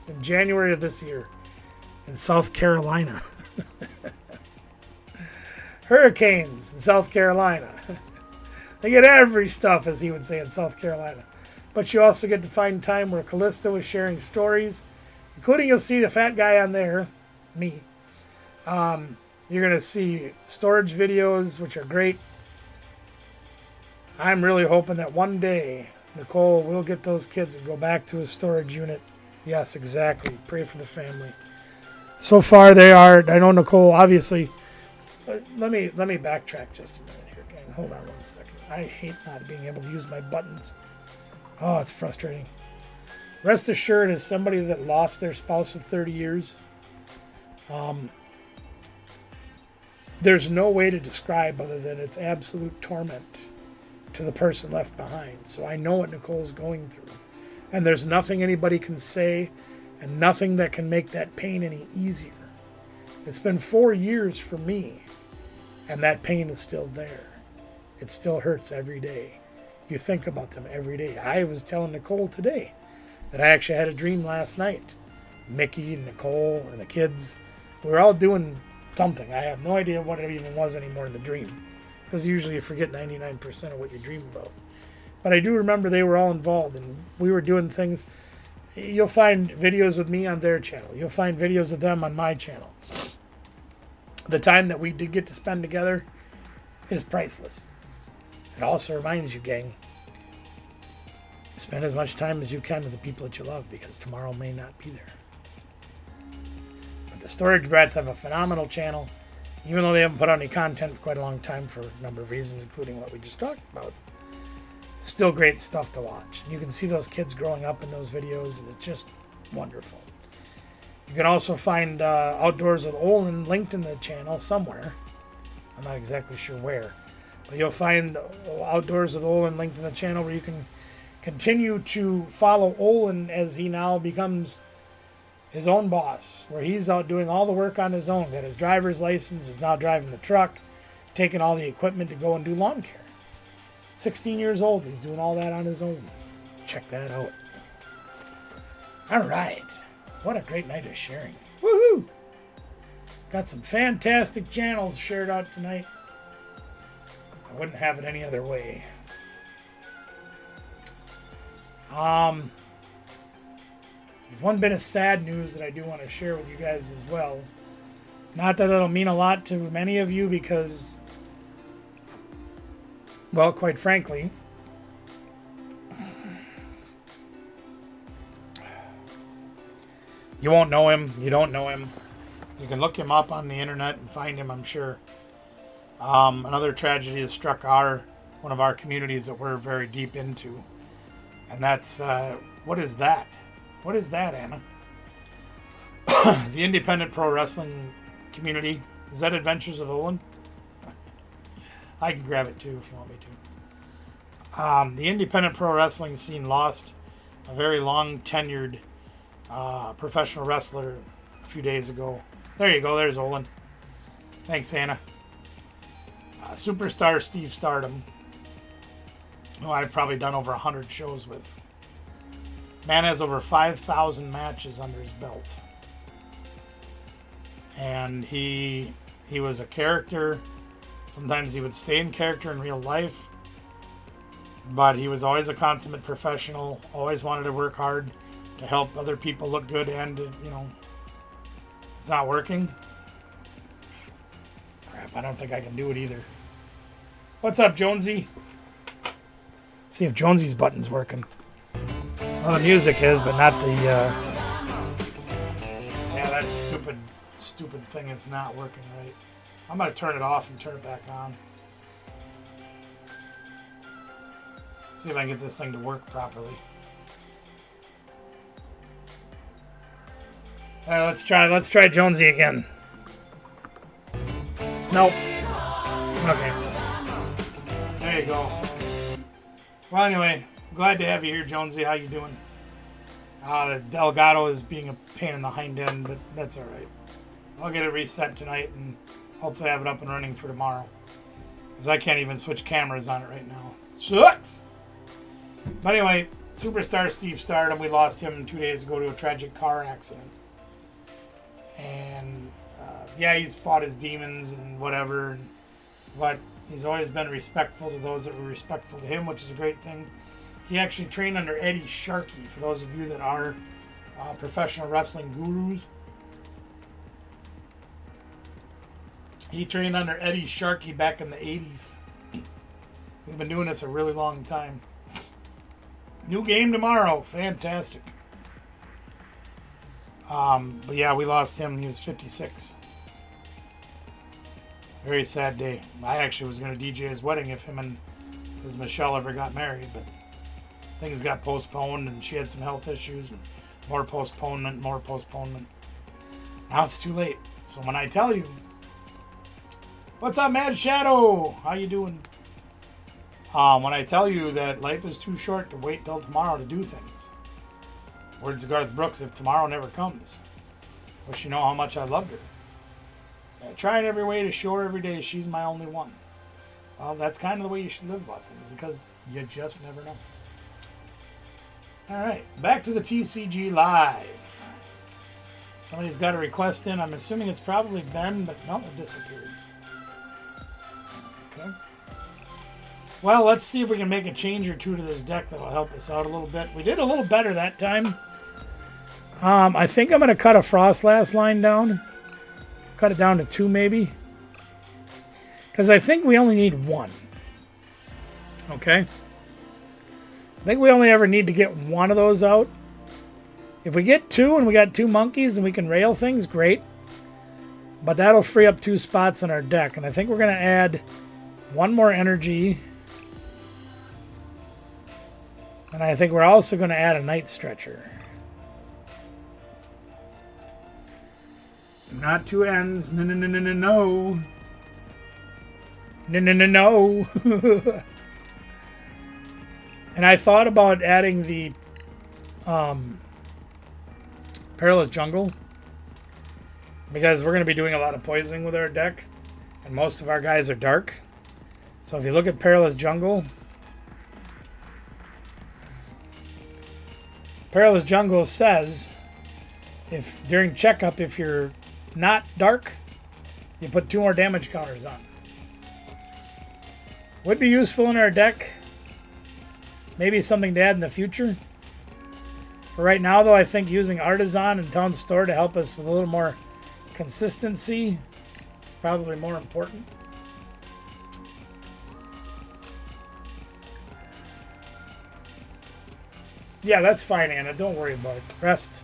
in January of this year in South Carolina. Hurricanes in South Carolina. They get every stuff, as he would say, in South Carolina. But you also get to find time where Callista was sharing stories, including you'll see the fat guy on there, me. You're going to see storage videos, which are great. I'm really hoping that one day Nicole will get those kids and go back to a storage unit. Yes, exactly. Pray for the family. So far they are. I know Nicole, obviously. Let me backtrack just a minute here, gang. Hold on 1 second. I hate not being able to use my buttons. Oh, it's frustrating. Rest assured, as somebody that lost their spouse of 30 years, there's no way to describe other than it's absolute torment to the person left behind. So I know what Nicole's going through. And there's nothing anybody can say and nothing that can make that pain any easier. It's been 4 years for me, and that pain is still there. It still hurts every day. You think about them every day. I was telling Nicole today that I actually had a dream last night. Mickey and Nicole and the kids, we were all doing something. I have no idea what it even was anymore in the dream, because usually you forget 99% of what you dream about. But I do remember they were all involved, and we were doing things. You'll find videos with me on their channel. You'll find videos of them on my channel. The time that we did get to spend together is priceless. It also reminds you, gang, spend as much time as you can with the people that you love, because tomorrow may not be there. But the Storage Brats have a phenomenal channel, even though they haven't put out any content for quite a long time for a number of reasons, including what we just talked about. Still great stuff to watch. You can see those kids growing up in those videos, and it's just wonderful. You can also find Outdoors with Olin linked in the channel somewhere. I'm not exactly sure where. But you'll find Outdoors with Olin linked in the channel where you can continue to follow Olin as he now becomes his own boss, where he's out doing all the work on his own. Got his driver's license, is now driving the truck, taking all the equipment to go and do lawn care. 16 years old, he's doing all that on his own. Check that out. All right. What a great night of sharing. Woohoo! Got some fantastic channels shared out tonight. I wouldn't have it any other way. There's one bit of sad news that I do want to share with you guys as well. Not that it'll mean a lot to many of you because, well, quite frankly, you won't know him. You don't know him. You can look him up on the internet and find him, I'm sure. Another tragedy has struck one of our communities that we're very deep into. And that's, what is that? What is that, Anna? The independent pro wrestling community. Is that Adventures with Olin? I can grab it too if you want me to. The independent pro wrestling scene lost a very long tenured professional wrestler a few days ago. There you go. There's Olin. Thanks, Anna. Superstar Steve Stardom, who I've probably done over 100 shows with. Man has over 5,000 matches under his belt. And he was a character. Sometimes he would stay in character in real life. But he was always a consummate professional. Always wanted to work hard to help other people look good, and, it's not working. Crap, I don't think I can do it either. What's up, Jonesy? See if Jonesy's button's working. Well, the music is, but not the, yeah, that stupid thing is not working right. I'm going to turn it off and turn it back on. See if I can get this thing to work properly. All right, let's try Jonesy again. Nope. Okay. There you go. Well, anyway, glad to have you here, Jonesy. How you doing? The Delgado is being a pain in the hind end, but that's all right. I'll get it reset tonight and hopefully have it up and running for tomorrow. Because I can't even switch cameras on it right now. Sucks! But anyway, superstar Steve Stardom, we lost him 2 days ago to a tragic car accident. And, yeah, he's fought his demons and whatever, but he's always been respectful to those that were respectful to him, which is a great thing. He actually trained under Eddie Sharkey, for those of you that are professional wrestling gurus. He trained under Eddie Sharkey back in the 80s. He's been doing this a really long time. New game tomorrow. Fantastic. But yeah, we lost him. He was 56. Very sad day. I actually was going to DJ his wedding if him and his Michelle ever got married, but things got postponed and she had some health issues and more postponement. Now it's too late. So when I tell you, what's up, Mad Shadow? How you doing? When I tell you that life is too short to wait till tomorrow to do things. Words of Garth Brooks, if tomorrow never comes. Wish you know how much I loved her. Trying every way to show her every day she's my only one. Well, that's kind of the way you should live about things, because you just never know. Alright, back to the TCG Live. Somebody's got a request in. I'm assuming it's probably Ben, but no, it disappeared. Okay. Well, let's see if we can make a change or two to this deck that'll help us out a little bit. We did a little better that time. I think I'm going to cut a Frostlass line down. Cut it down to 2 maybe. Because I think we only need 1. Okay. I think we only ever need to get 1 of those out. If we get 2 and we got 2 monkeys and we can rail things, great. But that'll free up 2 spots in our deck. And I think we're going to add 1 more energy. And I think we're also going to add a Night Stretcher. Not 2 ends. No, no, no, no, no, no. No, no, no, no. And I thought about adding the Perilous Jungle. Because we're going to be doing a lot of poisoning with our deck. And most of our guys are dark. So if you look at Perilous Jungle. Perilous Jungle says, if during checkup, if you're not dark, you put 2 more damage counters on. Would be useful in our deck. Maybe something to add in the future. For right now, though, I think using Artisan and Town Store to help us with a little more consistency is probably more important. Yeah, that's fine, Anna. Don't worry about it. Rest.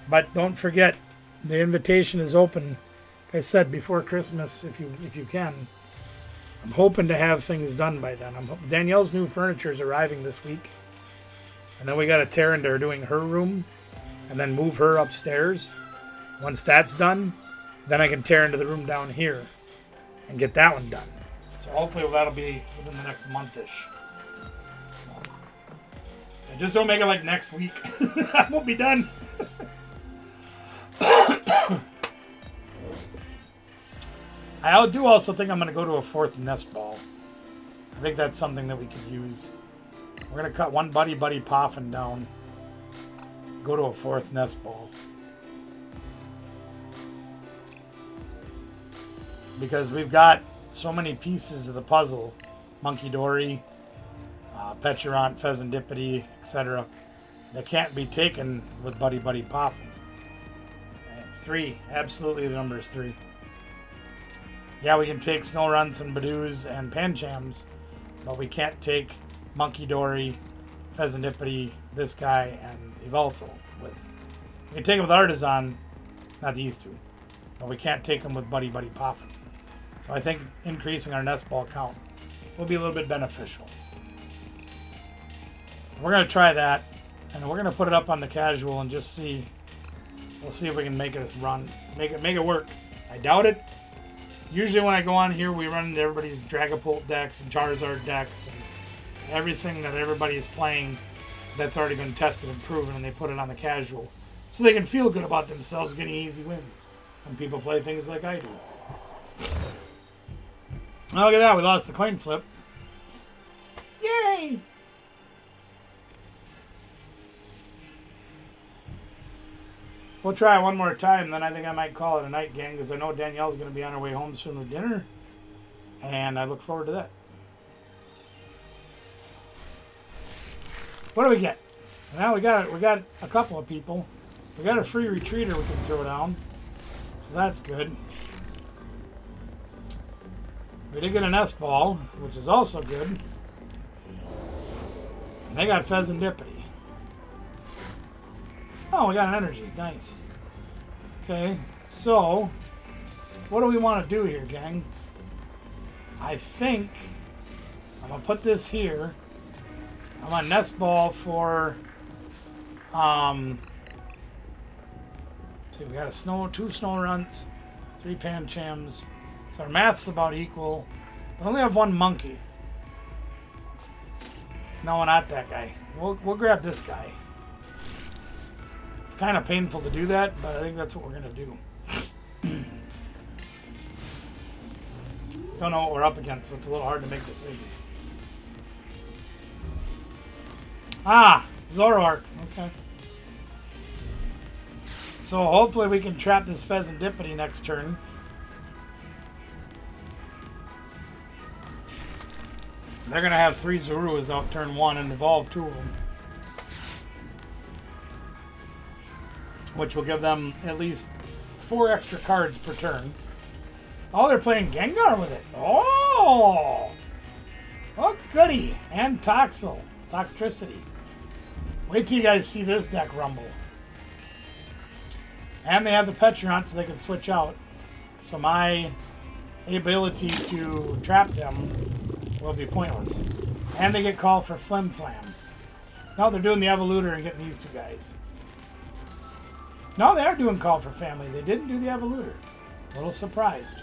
But don't forget, the invitation is open. Like I said, before Christmas, if you can. I'm hoping to have things done by then. Danielle's new furniture is arriving this week. And then we got to tear into her doing her room. And then move her upstairs. Once that's done, then I can tear into the room down here. And get that one done. So hopefully that'll be within the next month-ish. Just don't make it like next week. I won't be done. I do also think I'm going to go to a 4th nest ball. I think that's something that we could use. We're going to cut 1 Buddy Poffin down. Go to a 4th nest ball. Because we've got so many pieces of the puzzle. Monkey Dory, Peturant, Pheasantipity, etc. That can't be taken with Buddy Poffin. 3. Absolutely the number is 3. Yeah, we can take Snowrunts and Badoos and Panchams, but we can't take Monkey Dory, Pheasantipity, this guy, and Evoltal with. We can take them with Artisan, not these 2, but we can't take them with Buddy Poffin. So I think increasing our nest ball count will be a little bit beneficial. So we're going to try that, and we're going to put it up on the casual and just see. We'll see if we can make it run, make it work. I doubt it. Usually when I go on here, we run into everybody's Dragapult decks and Charizard decks and everything that everybody is playing that's already been tested and proven, and they put it on the casual. So they can feel good about themselves getting easy wins when people play things like I do. Oh, look at that. We lost the coin flip. Yay! We'll try it one more time, then I think I might call it a night, gang, because I know Danielle's going to be on her way home soon with dinner, and I look forward to that. What do we get? Now we got a couple of people. We got a free retreater we can throw down, so that's good. We did get an S-ball, which is also good. And they got Pheasantipity. Oh, we got an energy. Nice. Okay, so what do we want to do here, gang? I think I'm going to put this here. I'm on Nest Ball for, see, we got two snow runts, 3 Panchams. So our math's about equal. We only have 1 monkey. No, not that guy. We'll grab this guy. It's kind of painful to do that, but I think that's what we're going to do. Don't know what we're up against, so it's a little hard to make decisions. Ah, Zoroark. Okay. So hopefully we can trap this Pheasantipity next turn. They're going to have 3 Zoruas out turn 1 and evolve 2 of them. Which will give them at least 4 extra cards per turn. Oh, they're playing Gengar with it. Oh! Oh, goody. And Toxtricity. Wait till you guys see this deck rumble. And they have the Petrant so they can switch out. So my ability to trap them will be pointless. And they get called for Flim Flam. No, they're doing the Evolutor and getting these 2 guys. No, they are doing Call for Family. They didn't do the Evolutor. A little surprised.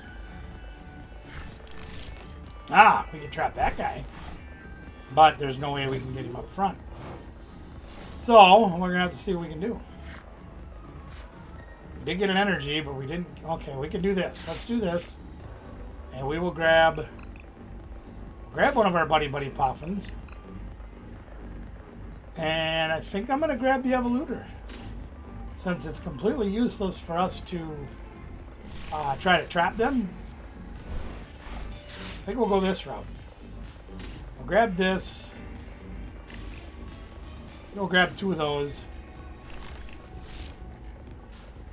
Ah, we can trap that guy. But there's no way we can get him up front. So, we're going to have to see what we can do. We did get an energy, but we didn't... Okay, we can do this. Let's do this. And we will grab one of our Buddy Poffins. And I think I'm going to grab the Evolutor. Since it's completely useless for us to try to trap them. I think we'll go this route. We'll grab this. We'll grab 2 of those.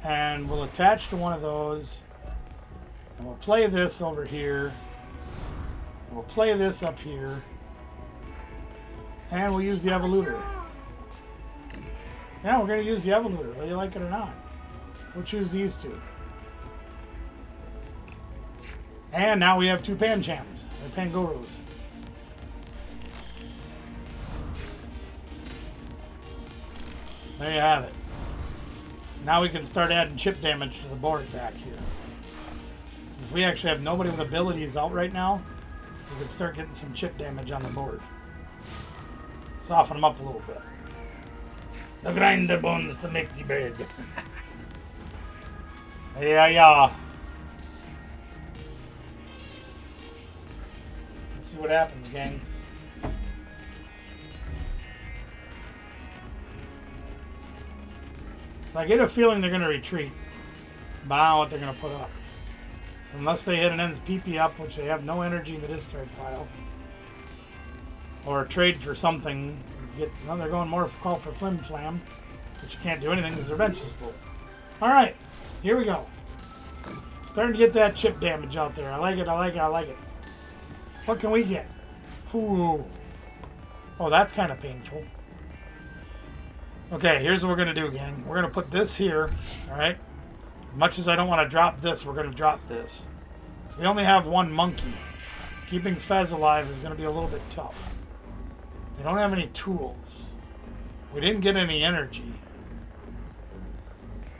And we'll attach to one of those. And we'll play this over here. And we'll play this up here. And we'll use the Evolutor. Yeah, we're going to use the Evolutor, whether you like it or not. We'll choose these 2. And now we have 2 Panchams, or Pangorus. There you have it. Now we can start adding chip damage to the board back here. Since we actually have nobody with abilities out right now, we can start getting some chip damage on the board. Soften them up a little bit. They'll grind their bones to make the bread. Yeah. Let's see what happens, gang. So I get a feeling they're going to retreat. But I don't know what they're going to put up. So unless they hit an ends PP up, which they have no energy in the discard pile. Or trade for something. They're going more for call for Flim Flam. But you can't do anything because their bench is full. Alright. Here we go. Starting to get that chip damage out there. I like it. What can we get? Ooh. Oh, that's kind of painful. Okay, here's what we're going to do, gang. We're going to put this here, alright? As much as I don't want to drop this, we're going to drop this. So we only have 1 monkey. Keeping Fez alive is going to be a little bit tough. They don't have any tools. We didn't get any energy.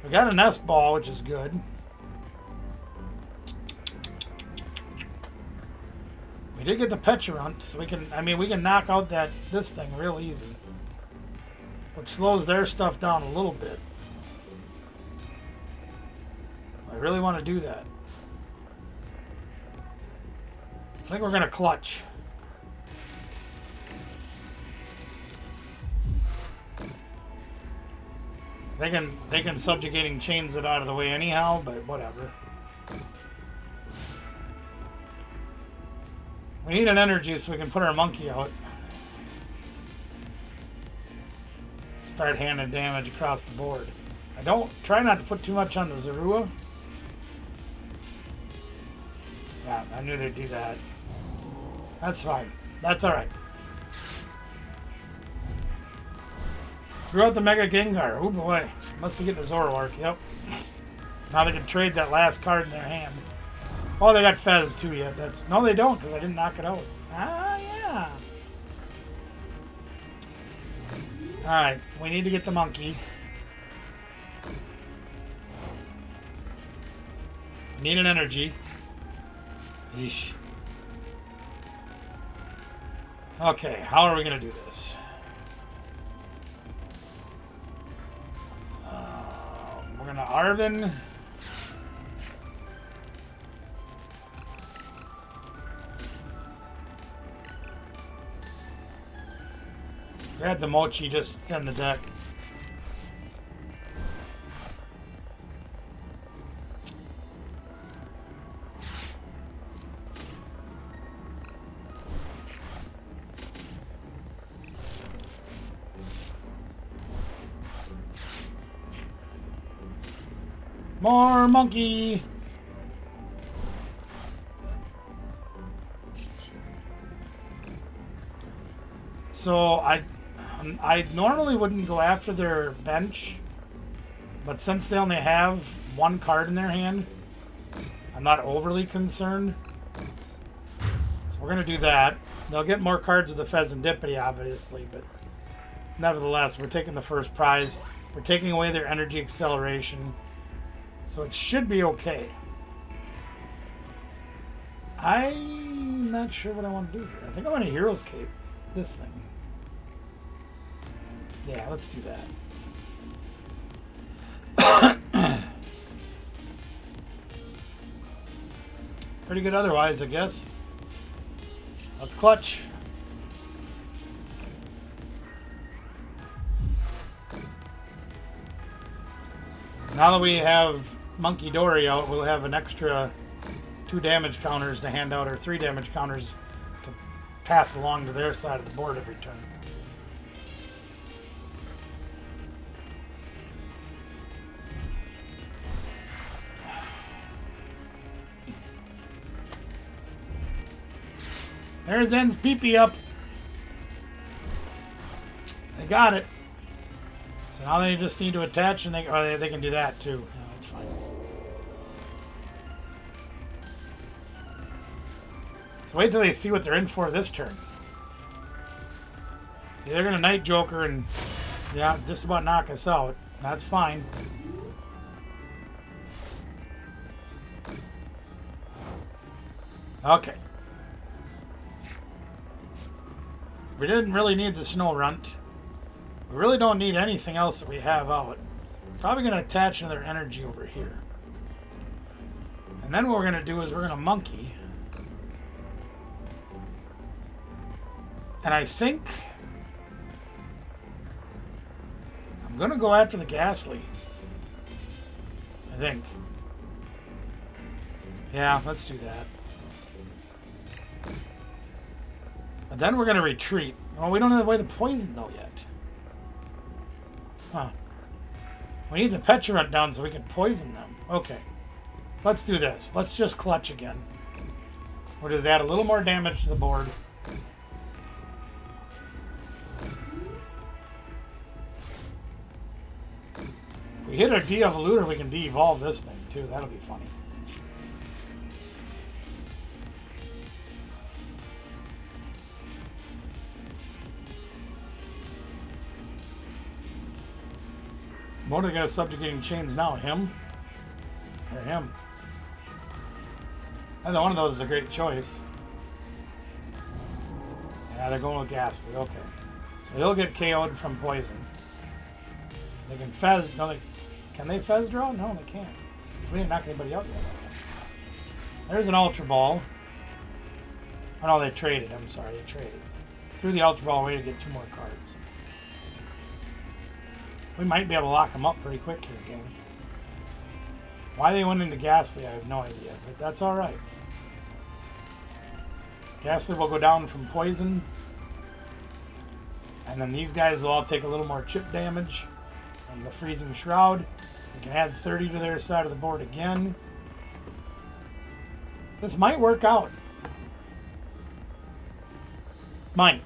We got an S-ball, which is good. We did get the Petulant, so we can, I mean, we can knock out this thing real easy. Which slows their stuff down a little bit. I really want to do that. I think we're going to clutch. They can subjugating chains it out of the way anyhow, but whatever. We need an energy so we can put our monkey out. Start handing damage across the board. I don't try not to put too much on the Zorua. Yeah, I knew they'd do that. That's fine. That's alright. Threw out the Mega Gengar. Oh boy. Must be getting a Zoroark. Yep. Now they can trade that last card in their hand. Oh, they got Fez too yet. No, they don't, because I didn't knock it out. Ah, yeah. Alright, we need to get the monkey. Need an energy. Yeesh. Okay, how are we going to do this? We're going to Arven. Grab the Mochi just to thin the deck. More monkey. So I normally wouldn't go after their bench, but since they only have one card in their hand, I'm not overly concerned. So we're going to do that. They'll get more cards with the Pheasantipity, obviously, but nevertheless, we're taking the first prize. We're taking away their energy acceleration, so it should be okay. I'm not sure what I want to do here. I think I want a Hero's Cape. This thing. Yeah, let's do that. Pretty good otherwise, I guess. Let's clutch. Now that we have Monkey Dory out, we'll have an extra 2 damage counters to hand out, or 3 damage counters to pass along to their side of the board every turn. There's Zen's pee-pee up. They got it. So now they just need to attach, and they can do that too. Yeah, that's fine. So wait till they see what they're in for this turn. They're gonna Night Joker and yeah, just about knock us out. That's fine. Okay. We didn't really need the Snow Runt. We really don't need anything else that we have out. Probably going to attach another energy over here. And then what we're going to do is we're going to Monkey. And I think I'm going to go after the Ghastly. I think. Yeah, let's do that. But then we're going to retreat. Well, we don't have the way to poison, though, yet. Huh. We need the Petulant down so we can poison them. Okay. Let's do this. Let's just clutch again. We'll just add a little more damage to the board. If we hit our de-evoluter, we can de-evolve this thing, too. That'll be funny. What are they going to subjugating chains now? Him? Or him? Either one of those is a great choice. Yeah, they're going with Ghastly. Okay. So he'll get KO'd from poison. They can Fez. No, can they Fez draw? No, they can't. So we didn't knock anybody out yet. There's an Ultra Ball. Oh, no, they traded. I'm sorry, they traded. Threw the Ultra Ball away to get 2 more cards. We might be able to lock them up pretty quick here, gang. Why they went into Ghastly, I have no idea, but that's all right. Ghastly will go down from poison. And then these guys will all take a little more chip damage from the Freezing Shroud. We can add 30 to their side of the board again. This might work out. Might.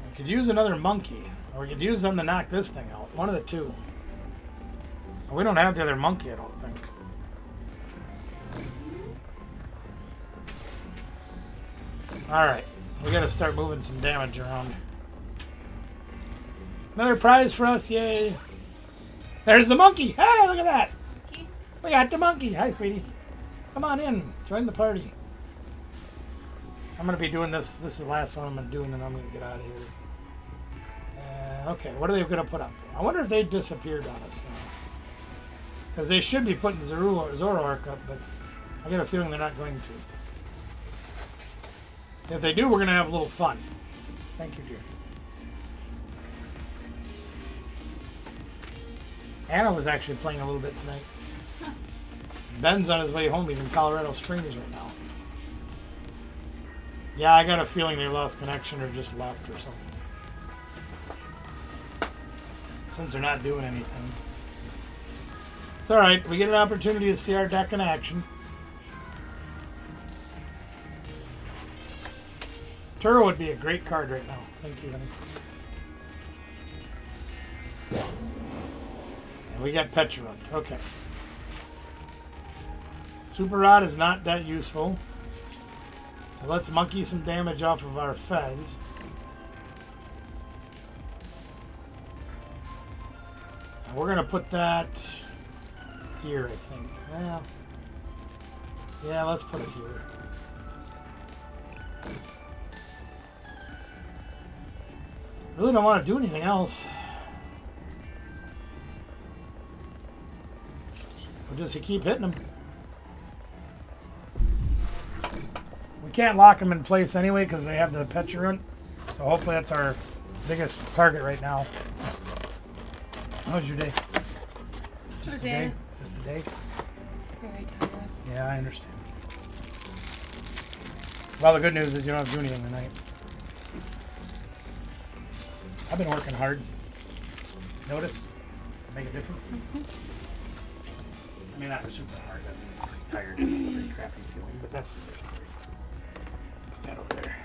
We could use another monkey, or we could use them to knock this thing out. One of the two. We don't have the other monkey, I don't think. Alright. We gotta start moving some damage around. Another prize for us, yay! There's the monkey! Hey, look at that! We got the monkey! Hi, sweetie. Come on in. Join the party. I'm gonna be doing this. This is the last one I'm gonna do, and then I'm gonna get out of here. Okay, what are they gonna put up? I wonder if they disappeared on us now. Because they should be putting Zoroark up, but I get a feeling they're not going to. If they do, we're going to have a little fun. Thank you, dear. Anna was actually playing a little bit tonight. Ben's on his way home. He's in Colorado Springs right now. Yeah, I got a feeling they lost connection or just left or something. Since they're not doing anything. It's alright. We get an opportunity to see our deck in action. Turo would be a great card right now. Thank you, honey. And we got Petulant. Okay. Super Rod is not that useful. So let's monkey some damage off of our Fez. And we're going to put that here, I think. Yeah, let's put it here. Really don't want to do anything else. We'll just keep hitting them. We can't lock them in place anyway because they have the Petulant. So hopefully that's our biggest target right now. How was your day? Just a day? Just a day? Very tired. Yeah, I understand. Well, the good news is you don't have to do anything tonight. I've been working hard. Notice? Make a difference? Mm-hmm. I mean, not super hard. I'm pretty tired. Pretty crappy feeling, but that's put that over there.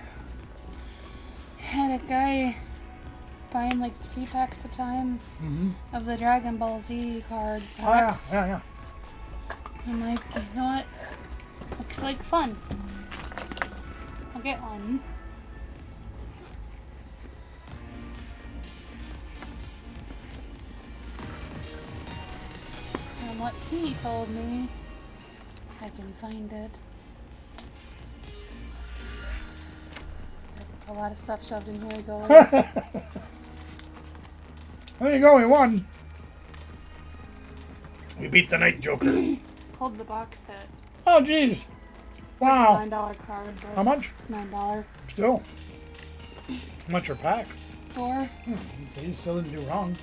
Had a guy buying like 3 packs at a time of the Dragon Ball Z card packs. Oh, yeah. I'm like, you know what? Looks like fun. I'll get one. And what he told me, I can find it. A lot of stuff shoved in here, goes. There you go, we won. We beat the Night Joker. Hold the box set. Oh, jeez. Wow. $9 card. How much? $9. Still. How much a pack? 4. So you still didn't do wrong.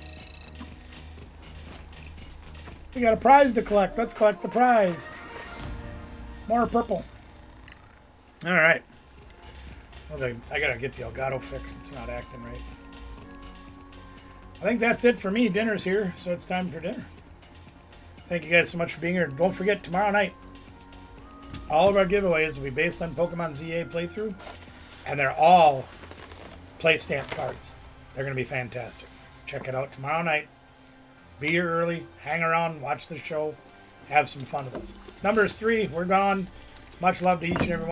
We got a prize to collect. Let's collect the prize. More purple. All right. Well, I gotta get the Elgato fixed. It's not acting right. I think that's it for me. Dinner's here, so it's time for dinner. Thank you guys so much for being here. Don't forget, tomorrow night, all of our giveaways will be based on Pokemon ZA playthrough, and they're all play stamp cards. They're going to be fantastic. Check it out tomorrow night. Be here early, hang around, watch the show, have some fun with us. Numbers 3, we're gone. Much love to each and every one.